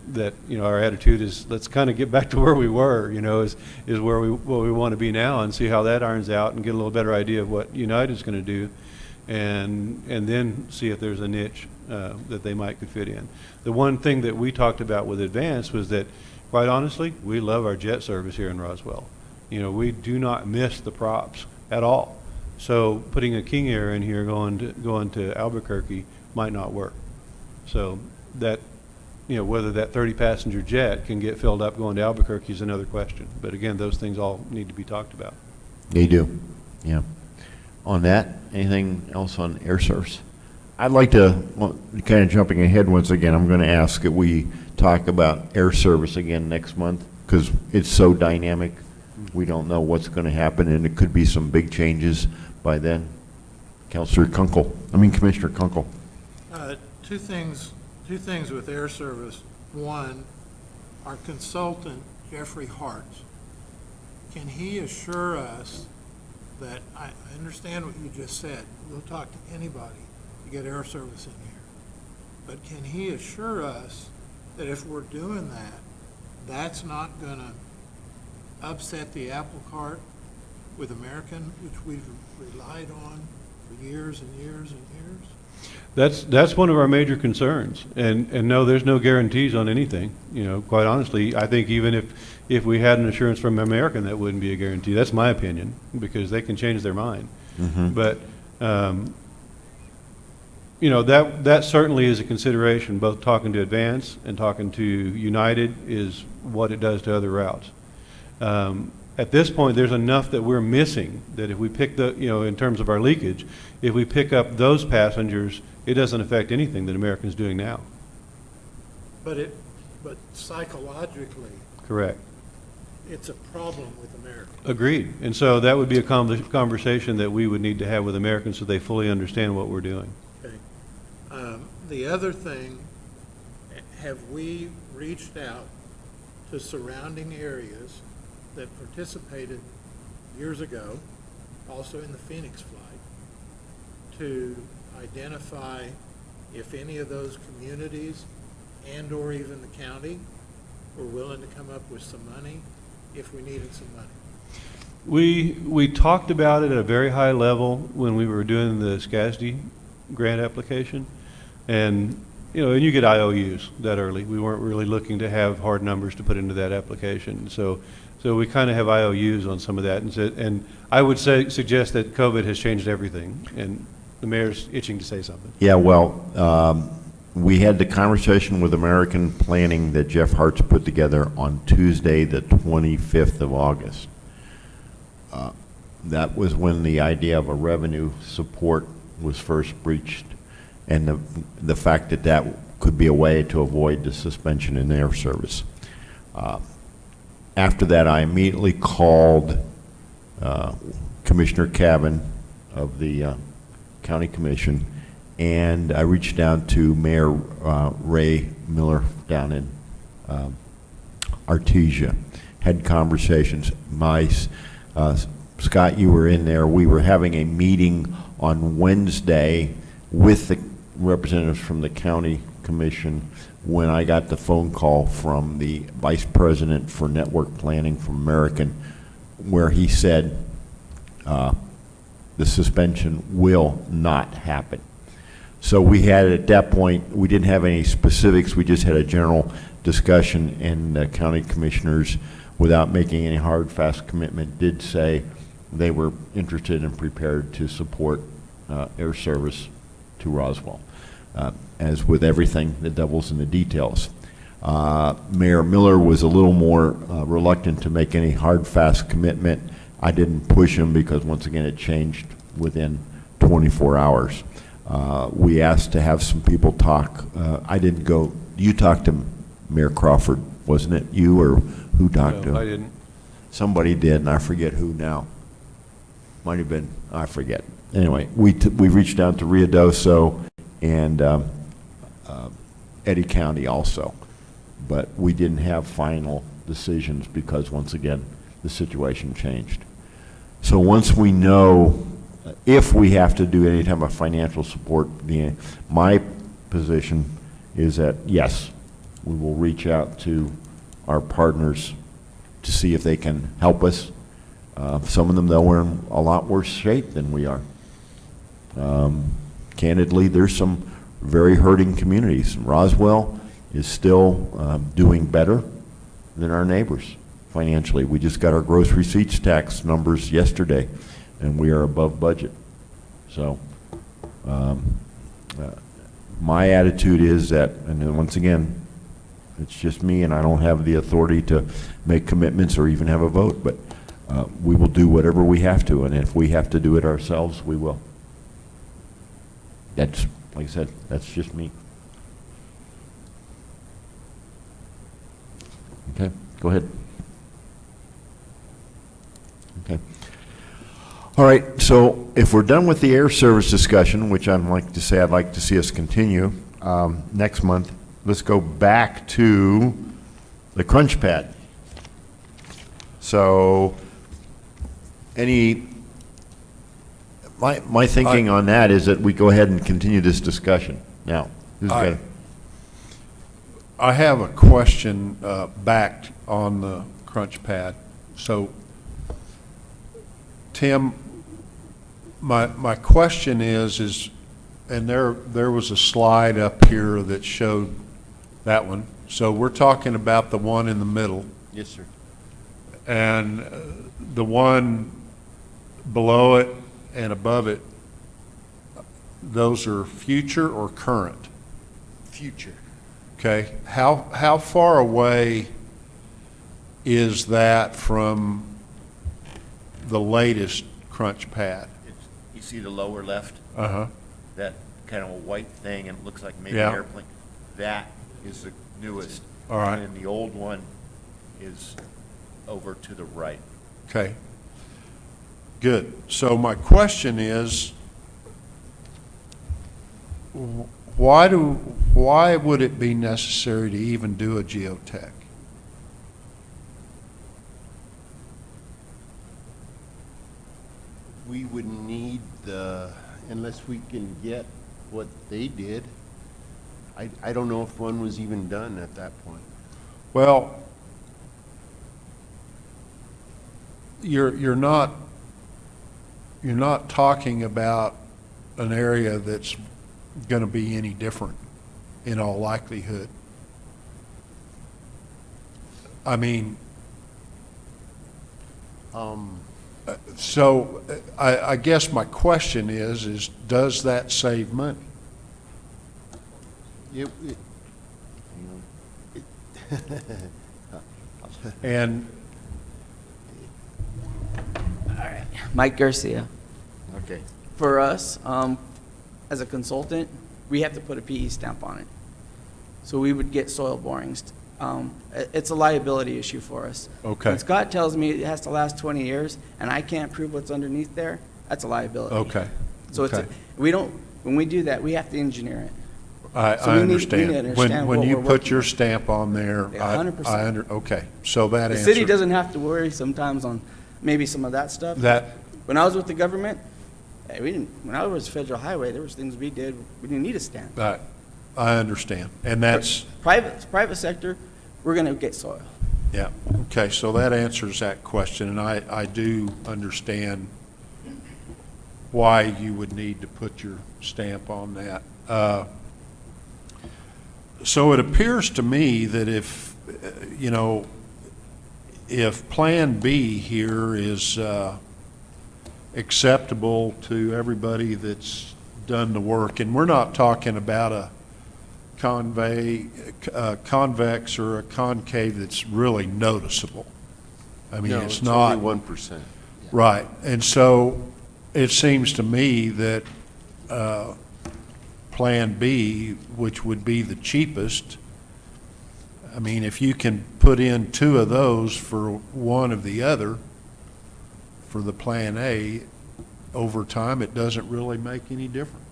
E: that, you know, our attitude is let's kind of get back to where we were. You know, is where we want to be now, and see how that irons out, and get a little better idea of what United's going to do, and then see if there's a niche that they might could fit in. The one thing that we talked about with Advance was that, quite honestly, we love our jet service here in Roswell. You know, we do not miss the props at all. So putting a King Air in here going to Albuquerque might not work. So that, you know, whether that 30-passenger jet can get filled up going to Albuquerque is another question. But again, those things all need to be talked about.
A: They do, yeah. On that, anything else on air service? I'd like to, well, kind of jumping ahead once again, I'm going to ask that we talk about air service again next month, because it's so dynamic. We don't know what's going to happen, and it could be some big changes by then. Commissioner Kunkel.
G: Two things with air service. One, our consultant, Jeffrey Hart, can he assure us that, I understand what you just said, we'll talk to anybody to get air service in here, but can he assure us that if we're doing that, that's not going to upset the apple cart with American, which we've relied on for years and years and years?
E: That's one of our major concerns, and no, there's no guarantees on anything. You know, quite honestly, I think even if we had an assurance from American, that wouldn't be a guarantee. That's my opinion, because they can change their mind.
A: Mm-hmm.
E: But you know, that certainly is a consideration. Both talking to Advance and talking to United is what it does to other routes. At this point, there's enough that we're missing that if we pick in terms of our leakage, if we pick up those passengers, it doesn't affect anything that American's doing now.
G: But psychologically,
E: Correct.
G: it's a problem with America.
E: Agreed. And so that would be a conversation that we would need to have with Americans so they fully understand what we're doing.
G: Okay. The other thing, have we reached out to surrounding areas that participated years ago, also in the Phoenix flight, to identify if any of those communities and or even the county were willing to come up with some money if we needed some money?
E: We talked about it at a very high level when we were doing the SCASD grant application, and you get IOUs that early. We weren't really looking to have hard numbers to put into that application, so we kind of have IOUs on some of that, and I would suggest that COVID has changed everything, and the mayor's itching to say something.
A: Yeah, well, we had the conversation with American Planning that Jeff Hart's put together on Tuesday, the 25th of August. That was when the idea of a revenue support was first breached, and the fact that could be a way to avoid the suspension in air service. After that, I immediately called Commissioner Cavan of the County Commission, and I reached out to Mayor Ray Miller down in Artesia, had conversations. Scott, you were in there. We were having a meeting on Wednesday with the representatives from the County Commission when I got the phone call from the Vice President for Network Planning from American, where he said the suspension will not happen. So we had, at that point, we didn't have any specifics. We just had a general discussion, and the county commissioners, without making any hard, fast commitment, did say they were interested and prepared to support air service to Roswell. as with everything, the devil's in the details. Mayor Miller was a little more reluctant to make any hard, fast commitment. I didn't push him because, once again, it changed within 24 hours. We asked to have some people talk. I didn't go. You talked to Mayor Crawford, wasn't it? You or who talked to him?
E: No, I didn't.
A: Somebody did, and I forget who now. Might have been, I forget. Anyway, we reached out to Ruidoso and Eddy County also, but we didn't have final decisions because, once again, the situation changed. So once we know if we have to do any type of financial support, my position is that, yes, we will reach out to our partners to see if they can help us. Some of them, though, are in a lot worse shape than we are. Candidly, there's some very hurting communities. Roswell is still doing better than our neighbors financially. We just got our gross receipts tax numbers yesterday, and we are above budget. So my attitude is that, and then once again, it's just me, and I don't have the authority to make commitments or even have a vote, but we will do whatever we have to, and if we have to do it ourselves, we will. That's, like I said, that's just me. Okay, go ahead. Okay. All right, so if we're done with the air service discussion, which I'd like to say I'd like to see us continue next month, let's go back to the crunch pad. So my thinking on that is that we go ahead and continue this discussion. Now, who's got it?
C: I have a question back on the crunch pad. So, Tim, my question is, and there was a slide up here that showed that one. So we're talking about the one in the middle.
A: Yes, sir.
C: And the one below it and above it, those are future or current?
J: Future.
C: Okay. How far away is that from the latest crunch pad?
A: You see the lower left?
C: Uh-huh.
A: That kind of a white thing, and it looks like maybe
C: Yeah.
A: an airplane. That is the newest.
C: All right.
A: And the old one is over to the right.
C: Okay. Good. So my question is, why would it be necessary to even do a geotech?
J: We would need unless we can get what they did. I don't know if one was even done at that point.
C: Well, you're not talking about an area that's going to be any different in all likelihood. I mean, so I guess my question is does that save money? And
F: Mike Garcia.
A: Okay.
F: For us, as a consultant, we have to put a PE stamp on it. So we would get soil borings. It's a liability issue for us.
C: Okay.
F: When Scott tells me it has to last 20 years and I can't prove what's underneath there, that's a liability.
C: Okay.
F: So
C: Okay.
F: when we do that, we have to engineer it.
C: I
F: So we need to
C: understand.
F: understand
C: When
F: what
C: you
F: we're
C: put
F: working
C: your
F: with.
C: stamp on there,
F: Yeah, 100%.
C: okay, so that
F: The
C: answer.
F: city doesn't have to worry sometimes on maybe some of that stuff.
C: That,
F: When I was with the government, when I was federal highway, there was things we did, we didn't need a stamp.
C: I understand, and that's,
F: Private sector, we're gonna get soil.
C: yeah, okay, so that answers that question, and I do understand why you would need to put your stamp on that. So it appears to me that if Plan B here is acceptable to everybody that's done the work, and we're not talking about a convex or a concave that's really noticeable. I mean,
J: No,
C: it's
J: it's
C: not.
J: only 1%.
C: Right, and so it seems to me that Plan B, which would be the cheapest, I mean, if you can put in 2 of those for one of the other, for the Plan A, over time, it doesn't really make any difference.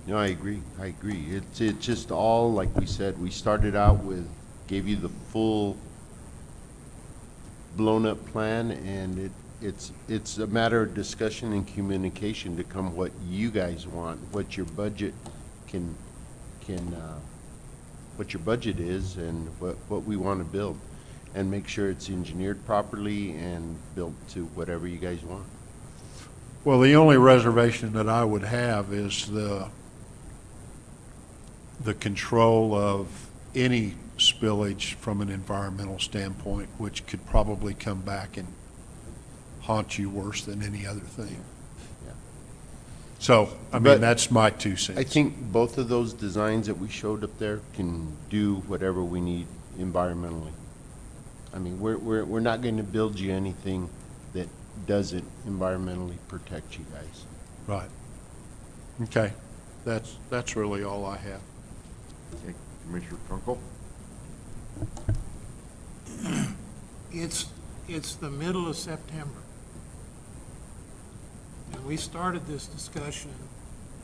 J: No, I agree. It's just all, like we said, we started out with, gave you the full blown-up plan, and it's a matter of discussion and communication to come what you guys want, what your budget what your budget is, and what we want to build, and make sure it's engineered properly and built to whatever you guys want.
C: Well, the only reservation that I would have is the control of any spillage from an environmental standpoint, which could probably come back and haunt you worse than any other thing.
J: Yeah.
C: So, I mean,
J: But
C: that's my 2 cents.
J: I think both of those designs that we showed up there can do whatever we need environmentally. I mean, we're not going to build you anything that doesn't environmentally protect you guys.
C: Right. Okay. That's really all I have.
A: Okay, Commissioner Kunkel?
G: It's the middle of September. And we started this discussion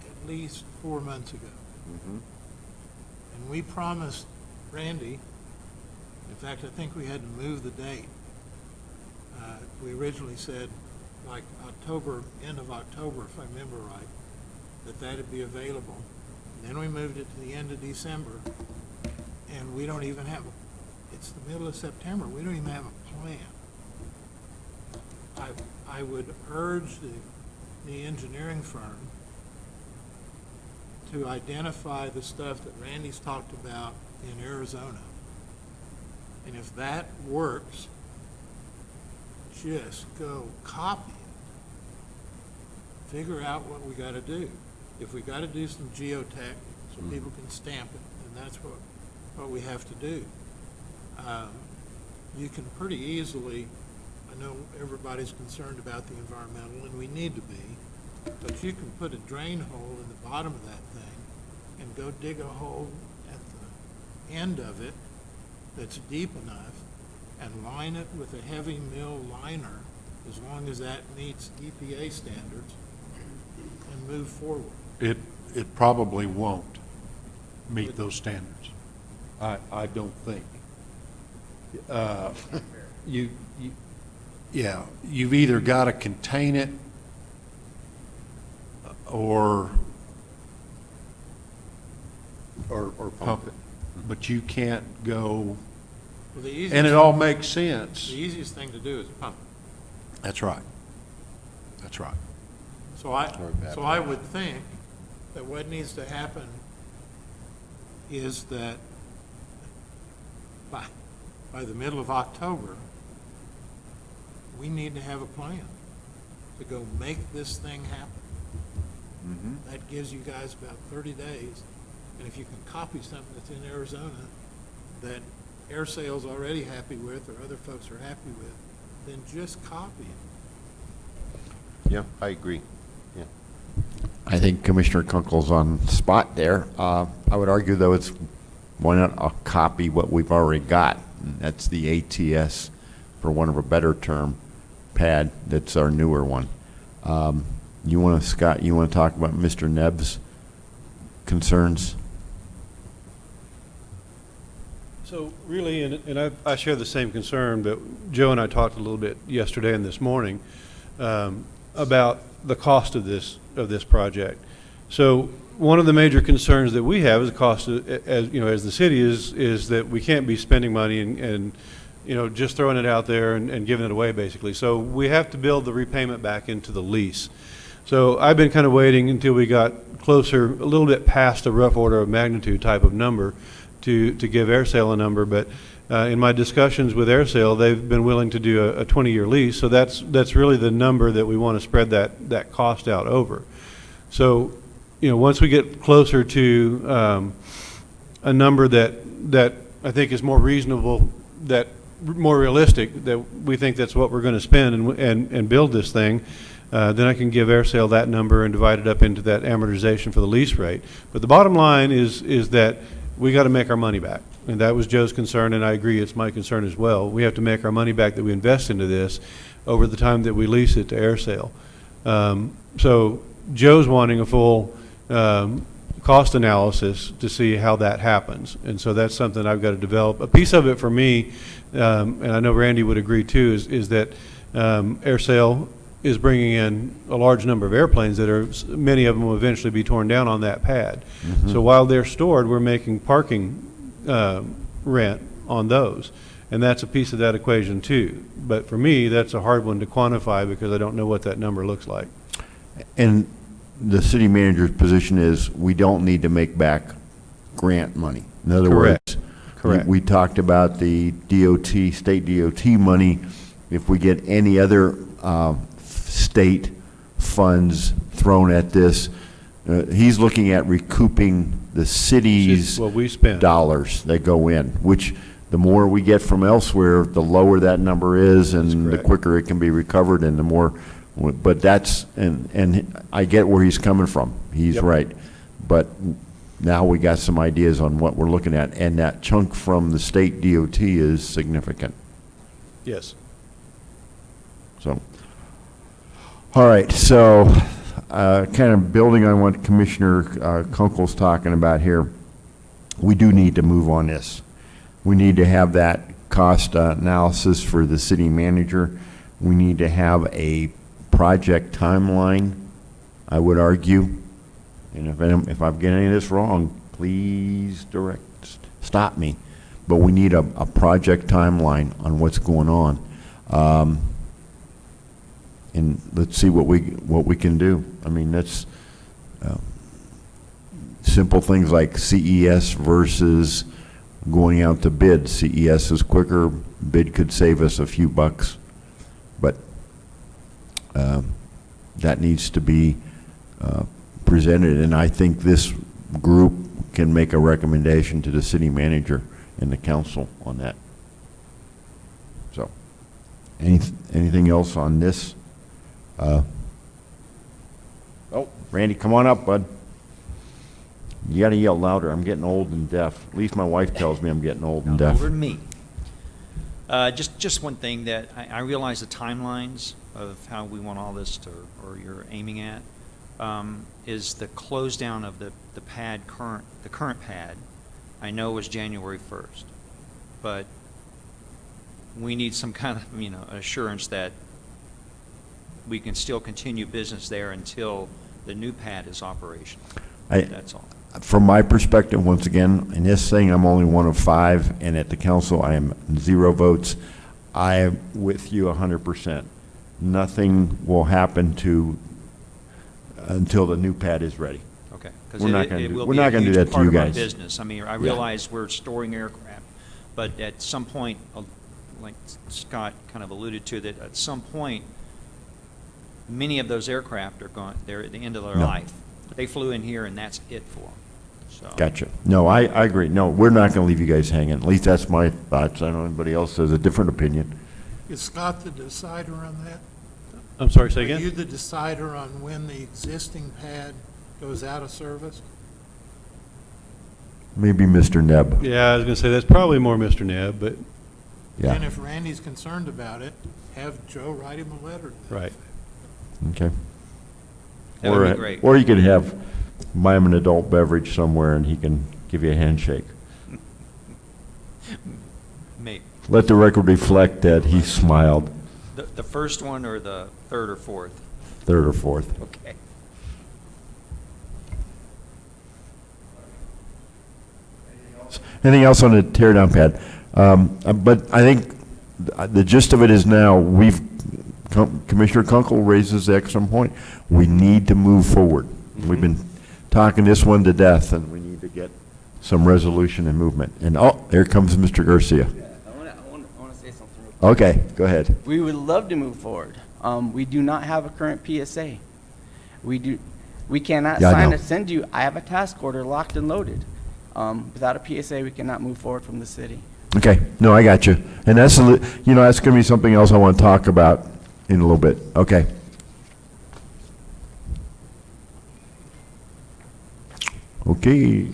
G: at least 4 months ago. And we promised Randy, in fact, I think we had to move the date. We originally said like October, end of October, if I remember right, that'd be available. And then we moved it to the end of December, and we don't even have, it's the middle of September, we don't even have a plan. I would urge the engineering firm to identify the stuff that Randy's talked about in Arizona. And if that works, just go copy it. Figure out what we gotta do. If we gotta do some geotech so people can stamp it, then that's what we have to do. You can pretty easily, I know everybody's concerned about the environmental, and we need to be, but you can put a drain hole in the bottom of that thing and go dig a hole at the end of it that's deep enough and line it with a heavy mill liner, as long as that meets EPA standards, and move forward.
C: It probably won't meet those standards. I don't think. Yeah, you've either got to contain it or pump it, but you can't go,
G: Well, the easiest,
C: and it all makes sense.
G: the easiest thing to do is pump it.
C: That's right. That's right.
G: So I would think that what needs to happen is that by the middle of October, we need to have a plan to go make this thing happen. That gives you guys about 30 days, and if you can copy something that's in Arizona that Air Sales already happy with, or other folks are happy with, then just copy it.
J: Yeah, I agree. Yeah.
A: I think Commissioner Kunkel's on the spot there. I would argue, though, why not copy what we've already got? And that's the ATS, for want of a better term, pad. That's our newer one. Scott, you want to talk about Mr. Nebb's concerns?
E: So really, and I share the same concern, but Joe and I talked a little bit yesterday and this morning about the cost of this project. So one of the major concerns that we have is the cost, as the city is that we can't be spending money and just throwing it out there and giving it away, basically. So we have to build the repayment back into the lease. So I've been kind of waiting until we got closer, a little bit past a rough order of magnitude type of number to give AirSale a number. But In my discussions with AirSale, they've been willing to do a 20-year lease, so that's really the number that we want to spread that cost out over. So, once we get closer to a number that I think is more reasonable, that more realistic, that we think that's what we're going to spend and build this thing, then I can give AirSale that number and divide it up into that amortization for the lease rate. But the bottom line is that we got to make our money back. And that was Joe's concern, and I agree, it's my concern as well. We have to make our money back that we invest into this over the time that we lease it to AirSale. So Joe's wanting a full cost analysis to see how that happens. And so that's something I've got to develop. A piece of it for me, and I know Randy would agree too, is that AirSale is bringing in a large number of airplanes many of them will eventually be torn down on that pad.
A: Mm-hmm.
E: So while they're stored, we're making parking rent on those. And that's a piece of that equation too. But for me, that's a hard one to quantify because I don't know what that number looks like.
A: And the city manager's position is we don't need to make back grant money. In other
E: Correct.
A: words,
E: Correct.
A: we talked about the DOT, state DOT money. If we get any other state funds thrown at this, he's looking at recouping the city's
E: What we spend.
A: dollars that go in, which the more we get from elsewhere, the lower that number is, and the
E: correct.
A: quicker it can be recovered, and the more, but that's, and I get where he's coming from. He's
E: Yep.
A: right. But now we got some ideas on what we're looking at, and that chunk from the state DOT is significant,
E: Yes.
A: so. All right, so kind of building on what Commissioner Kunkel's talking about here, we do need to move on this. We need to have that cost analysis for the city manager. We need to have a project timeline, I would argue. And if I'm getting this wrong, please stop me. But we need a project timeline on what's going on. And let's see what we can do. I mean, that's simple things like CES versus going out to bid. CES is quicker, bid could save us a few bucks, but that needs to be presented, and I think this group can make a recommendation to the city manager and the council on that. So, anything else on this? Oh, Randy, come on up, bud. You gotta yell louder. I'm getting old and deaf. At least my wife tells me I'm getting old and deaf.
K: Over to me. Just one thing that I realize the timelines of how we want all this to, or you're aiming at, is the close down of the pad the current pad. I know was January 1st, but we need some kind of assurance that we can still continue business there until the new pad is operational. That's all.
A: From my perspective, once again, in this thing, I'm only one of 5, and at the council, I am 0 votes. I am with you 100%. Nothing will happen until the new pad is ready.
K: Okay.
A: We're not gonna do that to you guys.
K: Business. I mean, I realize we're storing aircraft, but at some point, like Scott kind of alluded to, that at some point, many of those aircraft are gone. They're at the end of their
A: No.
K: life. They flew in here, and that's it for them. So.
A: Gotcha. No, I agree. No, we're not going to leave you guys hanging. At least that's my thoughts. I don't know anybody else has a different opinion.
G: Is Scott the decider on that?
E: I'm sorry, say
G: Are
E: again?
G: you the decider on when the existing pad goes out of service?
A: Maybe Mr. Nebb.
E: Yeah, I was going to say that's probably more Mr. Nebb, but
A: Yeah.
G: And if Randy's concerned about it, have Joe write him a letter.
E: right.
A: Okay.
K: That would be great.
A: Or you could buy him an adult beverage somewhere and he can give you a handshake.
K: Maybe.
A: Let the record reflect that he smiled,
K: The first one or the third or fourth?
A: 3rd or 4th.
K: Okay.
A: Anything else on the tear down pad? But I think the gist of it is now, Commissioner Kunkel raises the excellent point. We need to move forward. We've been talking this one to death, and we need to get some resolution and movement. And, oh, there comes Mr. Garcia. Okay, go ahead.
F: We would love to move forward. We do not have a current PSA. We cannot
A: Yeah, I
F: sign
A: know.
F: and send you, I have a task order locked and loaded. Without a PSA, we cannot move forward from the city.
A: Okay, no, I got you. And that's, that's going to be something else I want to talk about in a little bit. Okay. Okay.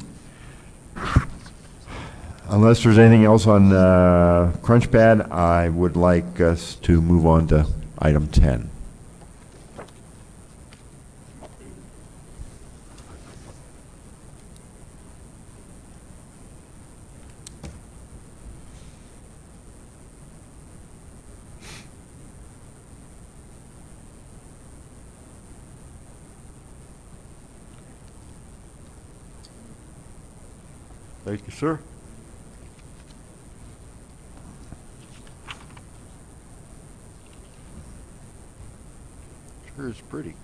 A: Unless there's anything else on Crunchpad, I would like us to move on to item 10. Thank you, sir. Sure is pretty.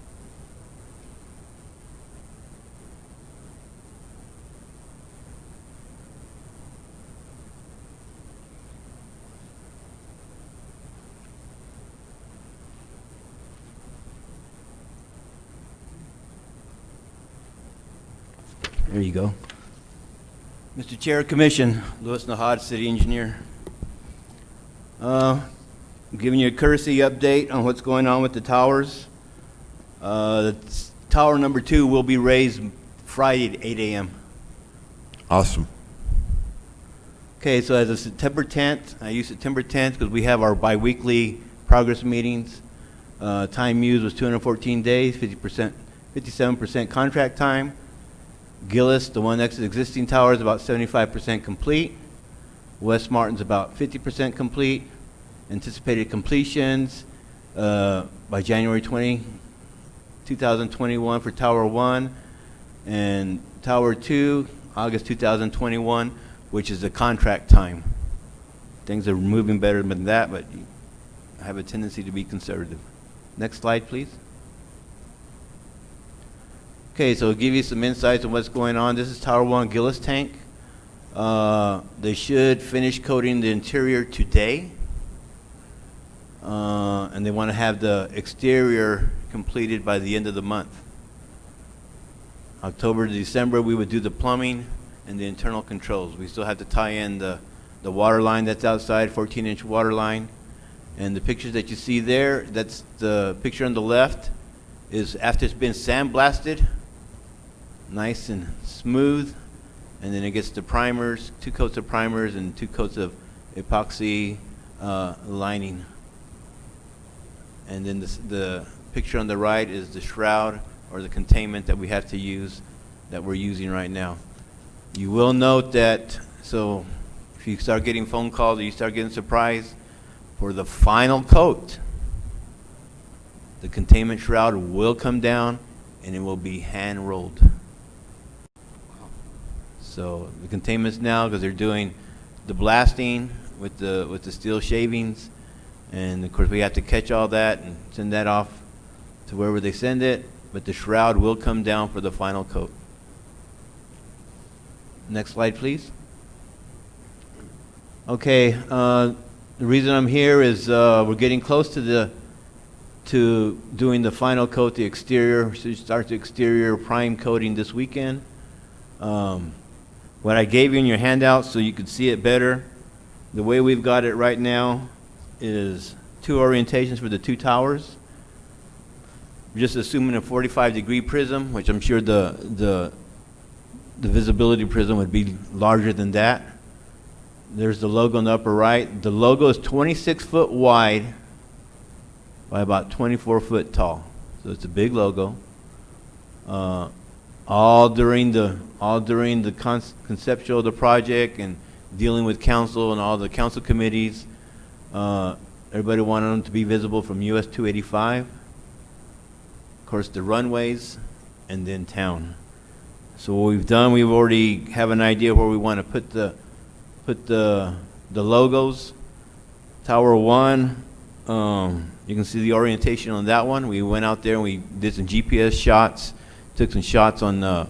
M: There you go. Mr. Chair, Commission, Louis Nahad, City Engineer. I'm giving you a courtesy update on what's going on with the towers. Tower number 2 will be raised Friday at 8 a.m.
A: Awesome.
M: Okay, so as of September 10th, I use September 10th because we have our biweekly progress meetings. Time used was 214 days, 57% contract time. Gillis, the one next to the existing tower, is about 75% complete. West Martin's about 50% complete. Anticipated completions by January 2021 for Tower 1, and Tower 2, August 2021, which is the contract time. Things are moving better than that, but I have a tendency to be conservative. Next slide, please. Okay, so I'll give you some insights on what's going on. This is Tower 1 Gillis tank. They should finish coating the interior today. And they want to have the exterior completed by the end of the month. October to December, we would do the plumbing and the internal controls. We still have to tie in the water line that's outside, 14-inch water line. And the pictures that you see there, that's the picture on the left, is after it's been sandblasted, nice and smooth, and then it gets the primers, 2 coats of primers and 2 coats of epoxy lining. And then the picture on the right is the shroud or the containment that we have to use, that we're using right now. You will note that, so if you start getting phone calls or you start getting surprised, for the final coat, the containment shroud will come down and it will be hand rolled. So the containment's now, because they're doing the blasting with the steel shavings, and of course we have to catch all that and send that off to wherever they send it, but the shroud will come down for the final coat. Next slide, please. Okay, the reason I'm here is we're getting close to doing the final coat, the exterior. So you start the exterior prime coating this weekend. What I gave you in your handout so you could see it better, the way we've got it right now is 2 orientations for the 2 towers. We're just assuming a 45-degree prism, which I'm sure the visibility prism would be larger than that. There's the logo on the upper right. The logo is 26 foot wide by about 24 foot tall. So it's a big logo. All during the conceptual of the project and dealing with council and all the council committees, everybody wanted them to be visible from US 285. Of course, the runways, and then town. So what we've done, we've already have an idea where we want to put the logos. Tower 1, you can see the orientation on that one. We went out there and we did some GPS shots, took some shots on the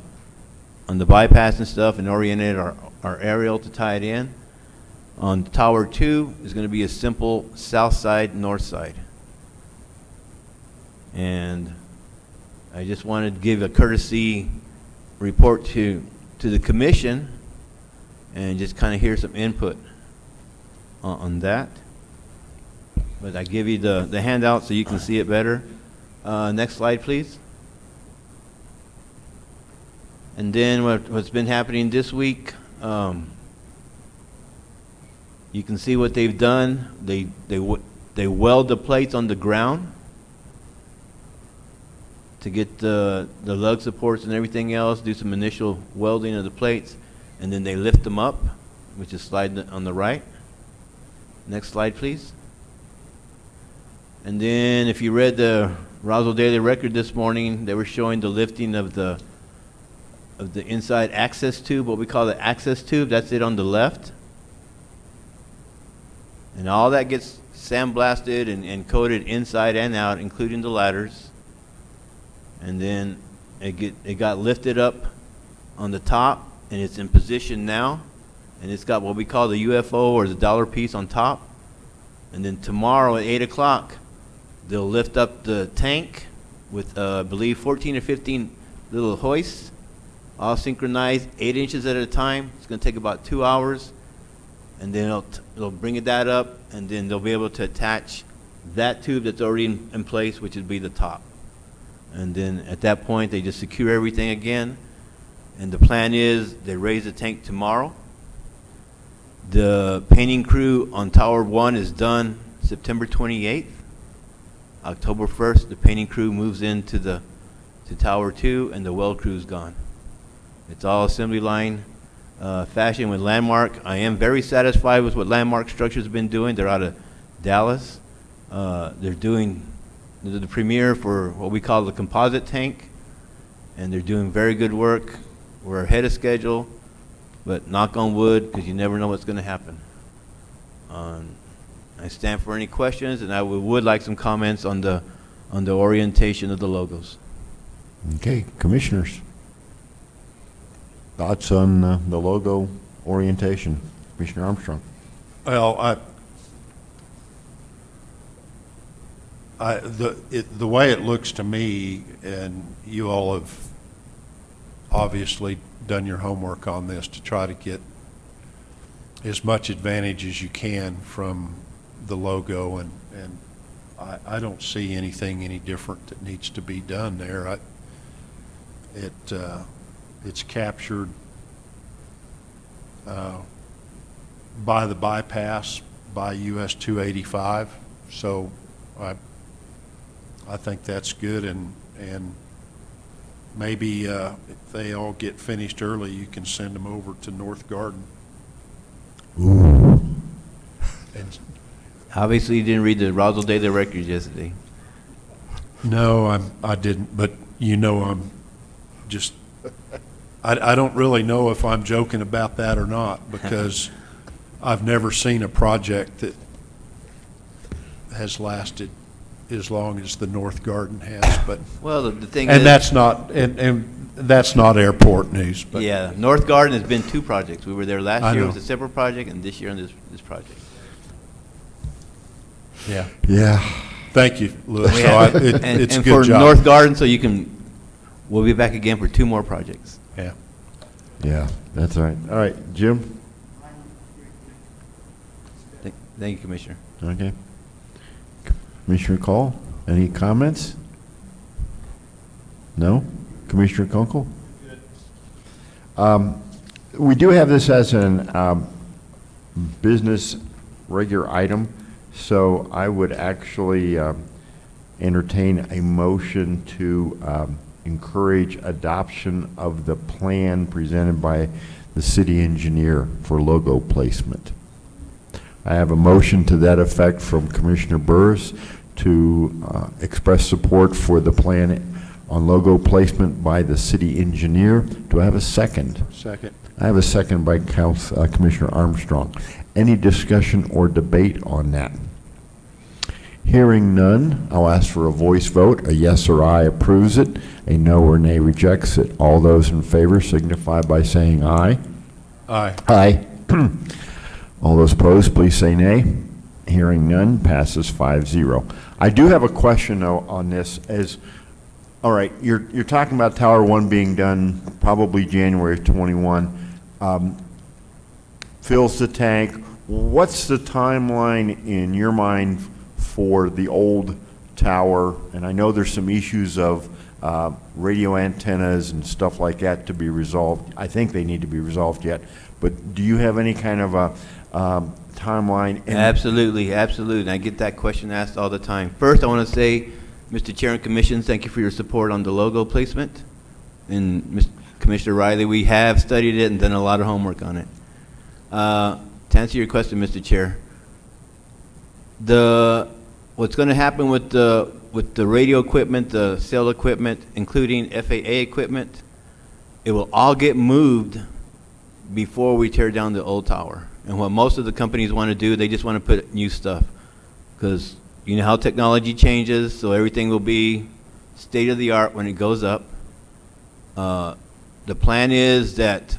M: bypass and stuff, and oriented our aerial to tie it in. On Tower 2 is going to be a simple south side, north side. And I just wanted to give a courtesy report to the commission and just kind of hear some input on that. But I give you the handout so you can see it better. Next slide, please. And then what's been happening this week, you can see what they've done. They weld the plates on the ground to get the lug supports and everything else, do some initial welding of the plates, and then they lift them up, which is slide on the right. Next slide, please. And then if you read the Roswell Daily Record this morning, they were showing the lifting of the inside access tube, what we call the access tube. That's it on the left. And all that gets sandblasted and coated inside and out, including the ladders. And then it got lifted up on the top, and it's in position now. And it's got what we call the UFO, or the dollar piece, on top. And then tomorrow at 8 o'clock, they'll lift up the tank with, I believe, 14 or 15 little hoists, all synchronized, 8 inches at a time. It's going to take about 2 hours. And then they'll bring that up, and then they'll be able to attach that tube that's already in place, which would be the top. And then at that point, they just secure everything again. And the plan is they raise the tank tomorrow. The painting crew on Tower 1 is done September 28th. October 1st, the painting crew moves into to Tower 2, and the weld crew's gone. It's all assembly line fashion with Landmark. I am very satisfied with what Landmark Structures have been doing. They're out of Dallas. They're doing the premiere for what we call the composite tank, and they're doing very good work. We're ahead of schedule, but knock on wood, because you never know what's going to happen. I stand for any questions, and I would like some comments on the orientation of the logos.
A: Okay, commissioners. Thoughts on the logo orientation? Commissioner Armstrong.
C: Well, the way it looks to me, and you all have obviously done your homework on this to try to get as much advantage as you can from the logo, and I don't see anything any different that needs to be done there. It's captured by the bypass by US 285, so I think that's good, and maybe if they all get finished early, you can send them over to North Garden.
A: Ooh.
C: And
M: Obviously, you didn't read the Roswell Daily Records yesterday.
C: no, I didn't, but I'm just, I don't really know if I'm joking about that or not, because I've never seen a project that has lasted as long as the North Garden has, but,
M: Well, the thing
C: and
M: is,
C: that's not, and that's not airport news, but.
M: yeah, North Garden has been 2 projects. We were there last
C: I
M: year
C: know.
M: with a separate project, and this year on this project.
C: Yeah.
A: Yeah.
C: Thank you, Louis.
M: We
C: So
M: have-
C: it's a
M: and
C: good
M: for
C: job.
M: North Garden, so we'll be back again for 2 more projects.
C: Yeah.
A: Yeah, that's right. All right, Jim?
M: Thank you, Commissioner.
A: Okay. Commissioner Call, any comments? No? Commissioner Kunkel? We do have this as an business regular item, so I would actually entertain a motion to encourage adoption of the plan presented by the city engineer for logo placement. I have a motion to that effect from Commissioner Burris to express support for the plan on logo placement by the city engineer. Do I have a second?
C: Second.
A: I have a second by Commissioner Armstrong. Any discussion or debate on that? Hearing none, I'll ask for a voice vote. A yes or aye approves it. A no or nay rejects it. All those in favor signify by saying aye.
C: Aye.
A: Aye. All those opposed, please say nay. Hearing none, passes 5-0. I do have a question though on this all right, you're talking about Tower 1 being done probably January of 21. Fills the tank. What's the timeline in your mind for the old tower? And I know there's some issues of radio antennas and stuff like that to be resolved. I think they need to be resolved yet. But do you have any kind of a timeline?
M: Absolutely, absolutely. I get that question asked all the time. First, I want to say, Mr. Chair and Commission, thank you for your support on the logo placement. And Commissioner Riley, we have studied it and done a lot of homework on it. To answer your question, Mr. Chair, what's going to happen with the radio equipment, the cell equipment, including FAA equipment, it will all get moved before we tear down the old tower. And what most of the companies want to do, they just want to put new stuff, because you know how technology changes, so everything will be state of the art when it goes up. The plan is that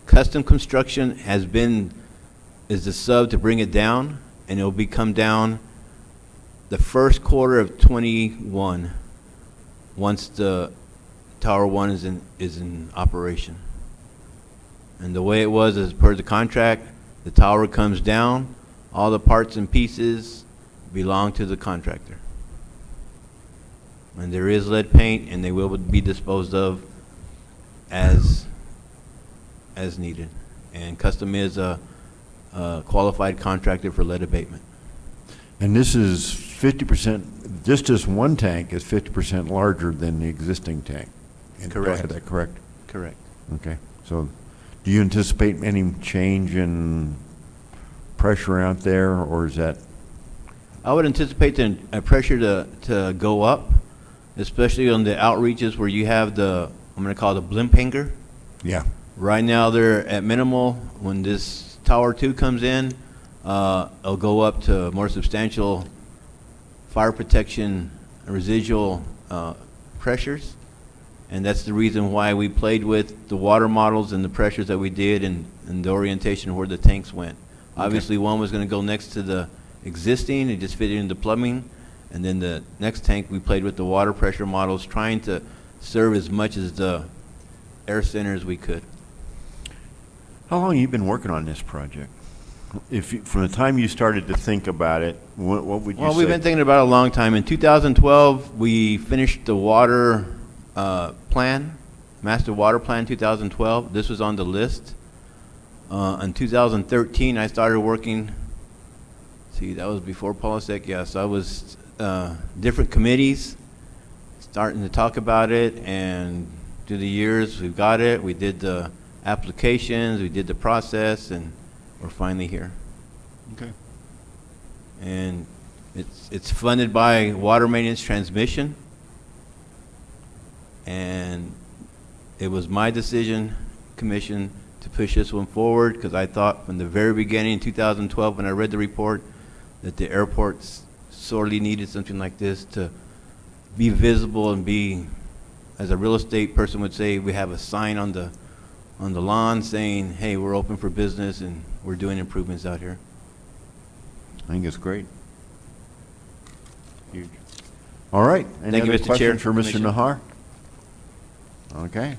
M: custom construction is the sub to bring it down, and it'll come down the first quarter of 21 once the Tower 1 is in operation. And the way it was, as per the contract, the tower comes down, all the parts and pieces belong to the contractor. And there is lead paint, and they will be disposed of as needed. And Custom is a qualified contractor for lead abatement.
A: And this is 50%, just this one tank is 50% larger than the existing tank.
M: Correct.
A: Is that correct?
M: Correct.
A: Okay. So do you anticipate any change in pressure out there, or is that?
M: I would anticipate the pressure to go up, especially on the outreaches where you have I'm going to call it the blimp hanger.
A: Yeah.
M: Right now they're at minimal. When this Tower 2 comes in, it'll go up to more substantial fire protection residual pressures. And that's the reason why we played with the water models and the pressures that we did and the orientation where the tanks went. Obviously, one was going to go next to the existing, it just fit into plumbing. And then the next tank, we played with the water pressure models, trying to serve as much as the air center as we could.
A: How long have you been working on this project? From the time you started to think about it, what would you say?
M: Well, we've been thinking about it a long time. In 2012, we finished the water plan, master water plan 2012. This was on the list. In 2013, I started working, that was before Polisek, yeah, so I was different committees starting to talk about it, and through the years, we've got it. We did the applications, we did the process, and we're finally here.
A: Okay.
M: And it's funded by Water Maintenance Transmission, and it was my decision, Commission, to push this one forward, because I thought from the very beginning in 2012 when I read the report that the airports sorely needed something like this to be visible and be, as a real estate person would say, we have a sign on the lawn saying, hey, we're open for business and we're doing improvements out here.
A: I think it's great. Huge. All right. Any
M: Thank you,
A: other
M: Mr. Chair.
A: questions for Mr.
M: Commissioner.
A: Nahar? Okay.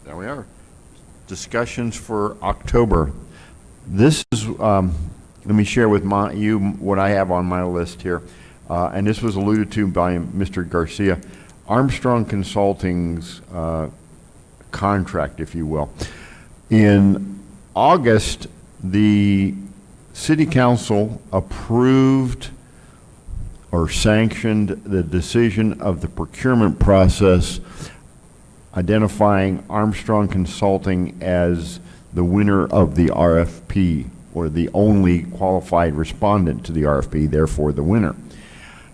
A: There we are. Discussions for October. This is, let me share with you what I have on my list here. And this was alluded to by Mr. Garcia. Armstrong Consulting's contract, if you will. In August, the City Council approved or sanctioned the decision of the procurement process identifying Armstrong Consulting as the winner of the RFP, or the only qualified respondent to the RFP, therefore the winner,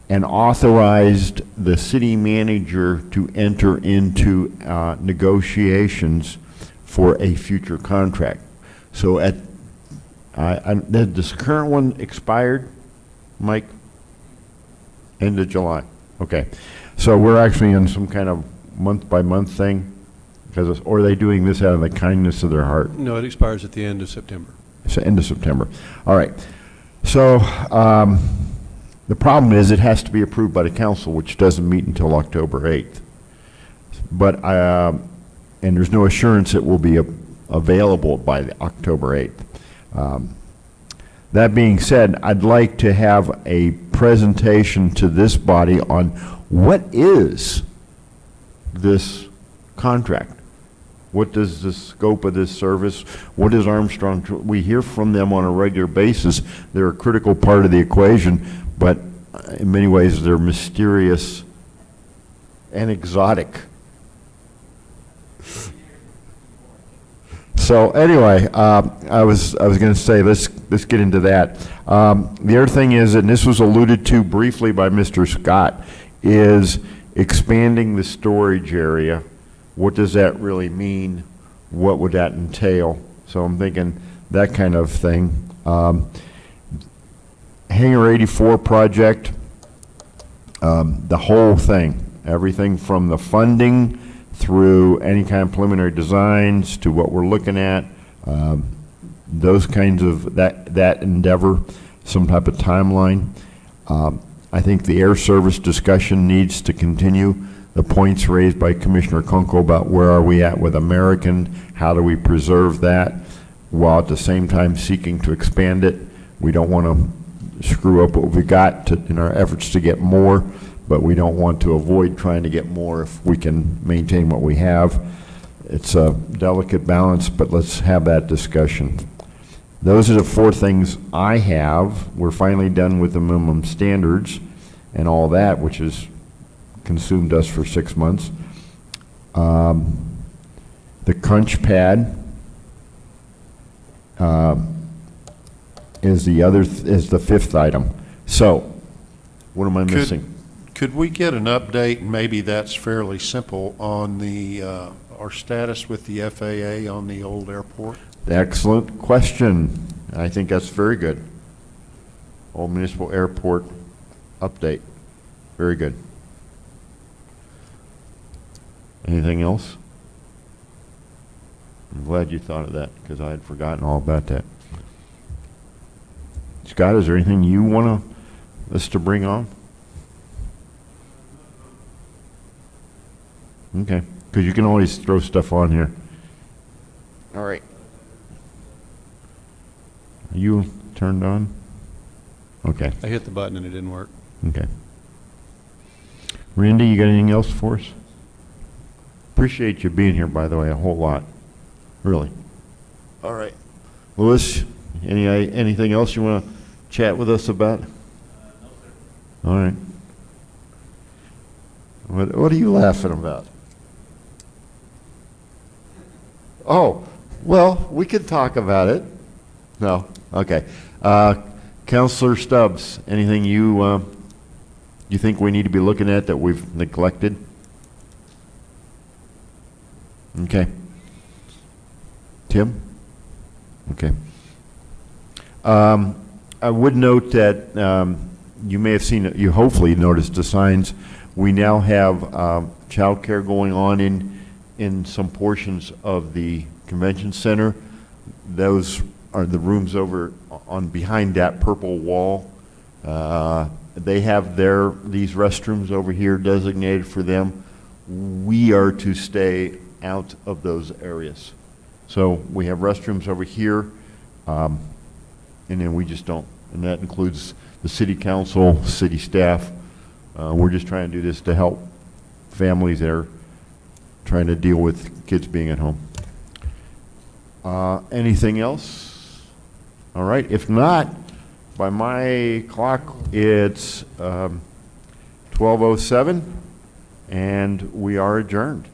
A: and authorized the city manager to enter into negotiations for a future contract. So this current one expired, Mike? End of July. Okay. So we're actually in some kind of month-by-month thing. Because, or are they doing this out of the kindness of their heart?
E: No, it expires at the end of September.
A: It's the end of September. All right. So, the problem is it has to be approved by the council, which doesn't meet until October 8th. But, and there's no assurance it will be available by the October 8th. That being said, I'd like to have a presentation to this body on what is this contract? What does the scope of this service, what is Armstrong, we hear from them on a regular basis. They're a critical part of the equation, but in many ways they're mysterious and exotic. So anyway, I was going to say, let's get into that. The other thing is, and this was alluded to briefly by Mr. Scott, is expanding the storage area. What does that really mean? What would that entail? So I'm thinking that kind of thing. Hangar 84 project, the whole thing, everything from the funding through any kind of preliminary designs to what we're looking at, those kinds of, that endeavor, some type of timeline. I think the air service discussion needs to continue. The points raised by Commissioner Kunkel about where are we at with American, how do we preserve that, while at the same time seeking to expand it. We don't want to screw up what we got in our efforts to get more, but we don't want to avoid trying to get more if we can maintain what we have. It's a delicate balance, but let's have that discussion. Those are the four things I have. We're finally done with the minimum standards and all that, which has consumed us for 6 months. The crunch pad is the fifth item. So, what am I missing?
C: Could we get an update, and maybe that's fairly simple, on our status with the FAA on the old airport?
A: Excellent question. I think that's very good. Old Municipal Airport update. Very good. Anything else? I'm glad you thought of that, because I had forgotten all about that. Scott, is there anything you want us to bring on? Okay, because you can always throw stuff on here. All right. Are you turned on? Okay,
E: I hit the button and it didn't work.
A: okay. Randy, you got anything else for us? Appreciate you being here, by the way, a whole lot. Really. All right. Louis, anything else you want to chat with us about? No, sir. All right. What are you laughing about? Oh, well, we could talk about it. No? Okay. Counselor Stubbs, anything you think we need to be looking at that we've neglected? Okay. Tim? Okay. I would note that you may have seen, you hopefully noticed the signs. We now have childcare going on in some portions of the convention center. Those are the rooms over on behind that purple wall. They have these restrooms over here designated for them. We are to stay out of those areas. So we have restrooms over here, and then we just don't. And that includes the city council, city staff. We're just trying to do this to help families that are trying to deal with kids being at home. Anything else? All right. If not, by my clock, it's 12:07, and we are adjourned.